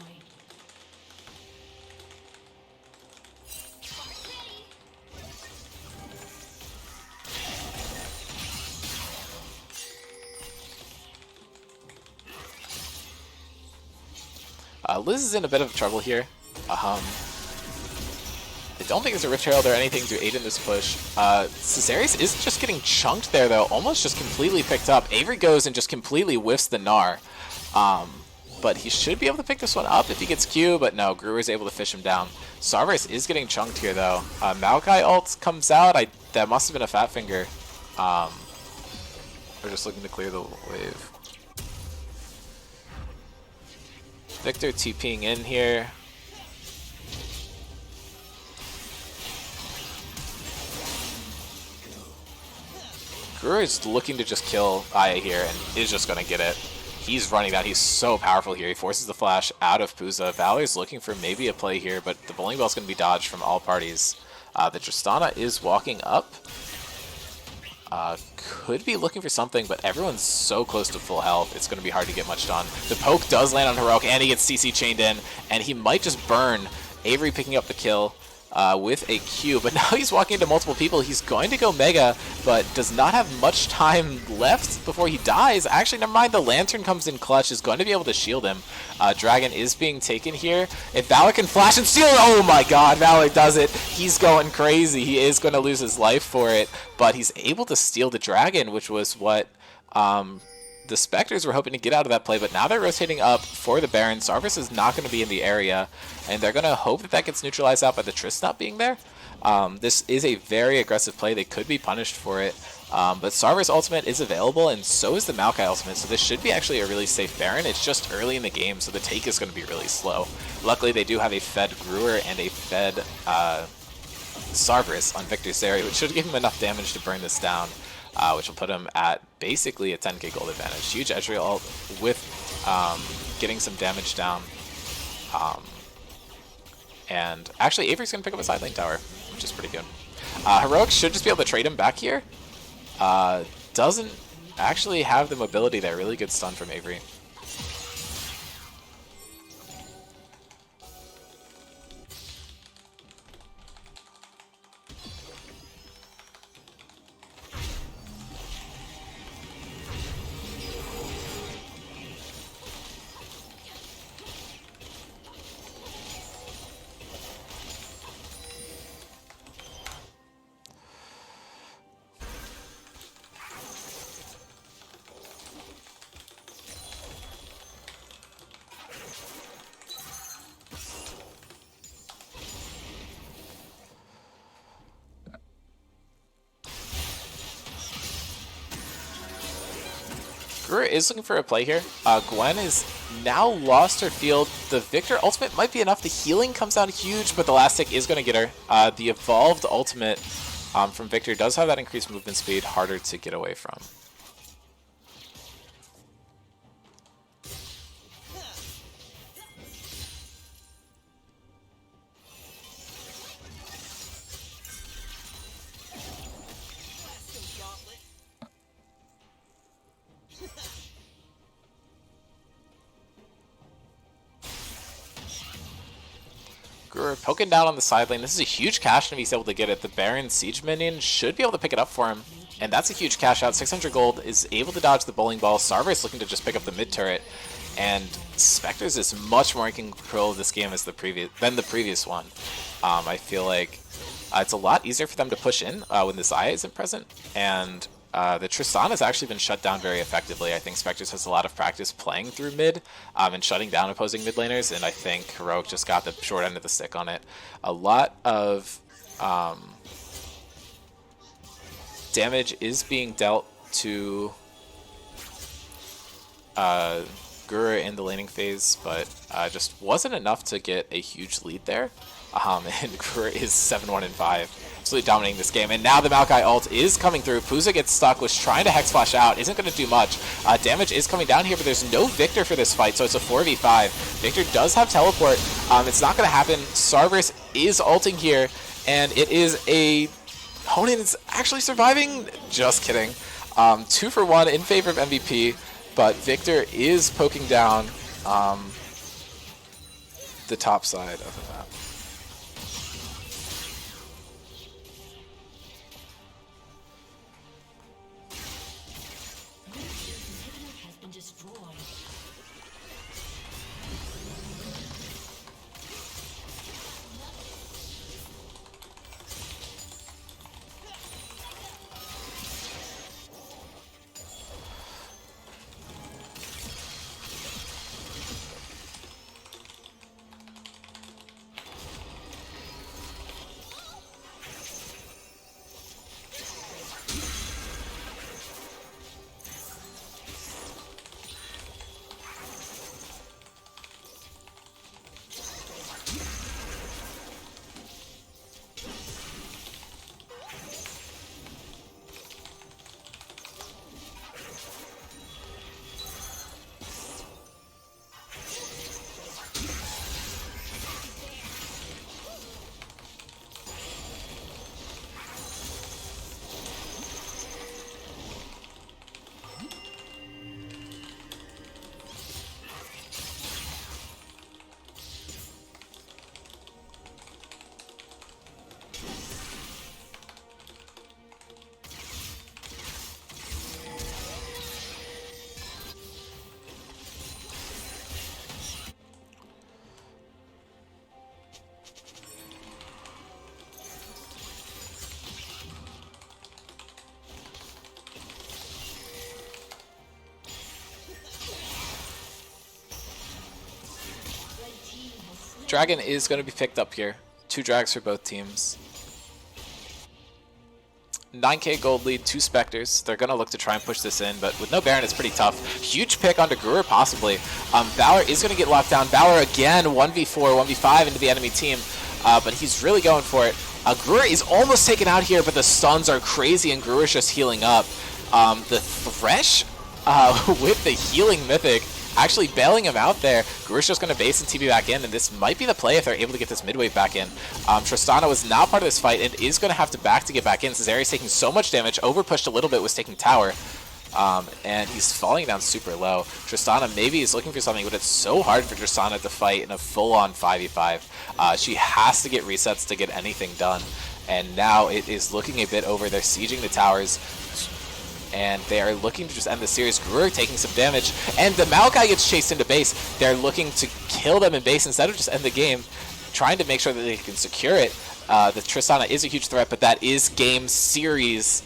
Liz is in a bit of trouble here. I don't think there's a Rift Herald or anything to aid in this push. Caesarius is just getting chunked there, though. Almost just completely picked up. Avery goes and just completely whiffs the Gnar. But he should be able to pick this one up if he gets Q, but no, Gruer is able to fish him down. Sarvis is getting chunked here, though. Maokai ult comes out. That must have been a fat finger. We're just looking to clear the wave. Victor TPing in here. Gruer is looking to just kill Aya here and is just going to get it. He's running that. He's so powerful here. He forces the flash out of Puza. Valer's looking for maybe a play here, but the bowling ball's going to be dodged from all parties. The Tristana is walking up. Could be looking for something, but everyone's so close to full health, it's going to be hard to get much done. The poke does land on Heroic, and he gets CC chained in, and he might just burn. Avery picking up the kill with a Q, but now he's walking into multiple people. He's going to go Mega, but does not have much time left before he dies. Actually, never mind. The Lantern comes in clutch, is going to be able to shield him. Dragon is being taken here. If Valor can flash and steal it, oh my god, Valor does it. He's going crazy. He is going to lose his life for it, but he's able to steal the Dragon, which was what the Spectres were hoping to get out of that play, but now they're rotating up for the Baron. Sarvis is not going to be in the area, and they're going to hope that that gets neutralized out by the Trist not being there. This is a very aggressive play. They could be punished for it, but Sarvis' ultimate is available, and so is the Maokai ultimate, so this should be actually a really safe Baron. It's just early in the game, so the take is going to be really slow. Luckily, they do have a fed Gruer and a fed Sarvis on Victor's area, which should give him enough damage to burn this down. Which will put him at basically a 10k gold advantage. Huge Ezreal ult with getting some damage down. And actually, Avery's going to pick up a side lane tower, which is pretty good. Heroic should just be able to trade him back here. Doesn't actually have the mobility there. Really good stun from Avery. Gruer is looking for a play here. Gwen has now lost her field. The Victor ultimate might be enough. The healing comes out huge, but the last tick is going to get her. The evolved ultimate from Victor does have that increased movement speed, harder to get away from. Gruer poking down on the side lane. This is a huge cash, and if he's able to get it, the Baron Siege minion should be able to pick it up for him. Blue And that's a huge cash out. 600 gold is able to dodge the bowling ball. Sarver's looking to just pick up the mid turret. And Spectres is much more in control of this game as the previous one. I feel like it's a lot easier for them to push in when this Aya isn't present. And the Tristana has actually been shut down very effectively. I think Spectres has a lot of practice playing through mid and shutting down opposing mid laners. And I think Heroic just got the short end of the stick on it. A lot of damage is being dealt to Gura in the laning phase, but just wasn't enough to get a huge lead there. And Gura is 7-1 and 5, absolutely dominating this game. And now the Maokai ult is coming through. Puza gets stuck, was trying to Hex Flash out, isn't going to do much. Damage is coming down here, but there's no Victor for this fight, so it's a 4v5. Victor does have teleport. It's not going to happen. Sarver's is ulting here, and it is a... Honan is actually surviving. Just kidding. 2 for 1 in favor of MVP, but Victor is poking down the top side of the map. Has been destroyed. Dragon is going to be picked up here. 2 drags for both teams. 9k gold lead, 2 Spectres. They're going to look to try and push this in, but with no Baron, it's pretty tough. Huge pick onto Gura, possibly. Valor is going to get locked down. Valor again, 1v4, 1v5 into the enemy team, but he's really going for it. Gura is almost taken out here, but the stuns are crazy, and Grua's just healing up. The Thresh with the healing Mythic, actually bailing him out there. Grua's just going to base and TP back in, and this might be the play if they're able to get this mid wave back in. Tristana was not part of this fight and is going to have to back to get back in. Cesari's taking so much damage, overpushed a little bit, was taking tower, and he's falling down super low. Tristana maybe is looking for something, but it's so hard for Tristana to fight in a full-on 5v5. She has to get resets to get anything done, and now it is looking a bit over. They're sieging the towers, and they are looking to just end the series. Grur taking some damage, and the Maokai gets chased into base. They're looking to kill them in base instead of just end the game, trying to make sure that they can secure it. The Tristana is a huge threat, but that is game series,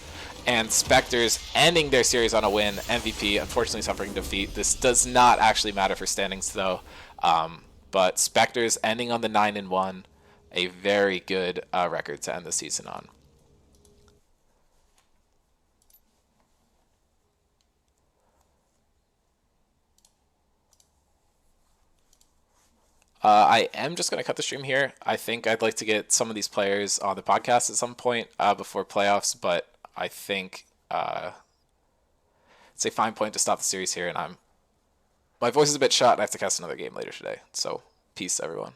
and Spectres ending their series on a win. MVP unfortunately suffering defeat. This does not actually matter for standings though, but Spectres ending on the 9-1, a very good record to end the season on. I am just going to cut the stream here. I think I'd like to get some of these players on the podcast at some point before playoffs, but I think it's a fine point to stop the series here, and my voice is a bit shot, and I have to cast another game later today. So, peace, everyone.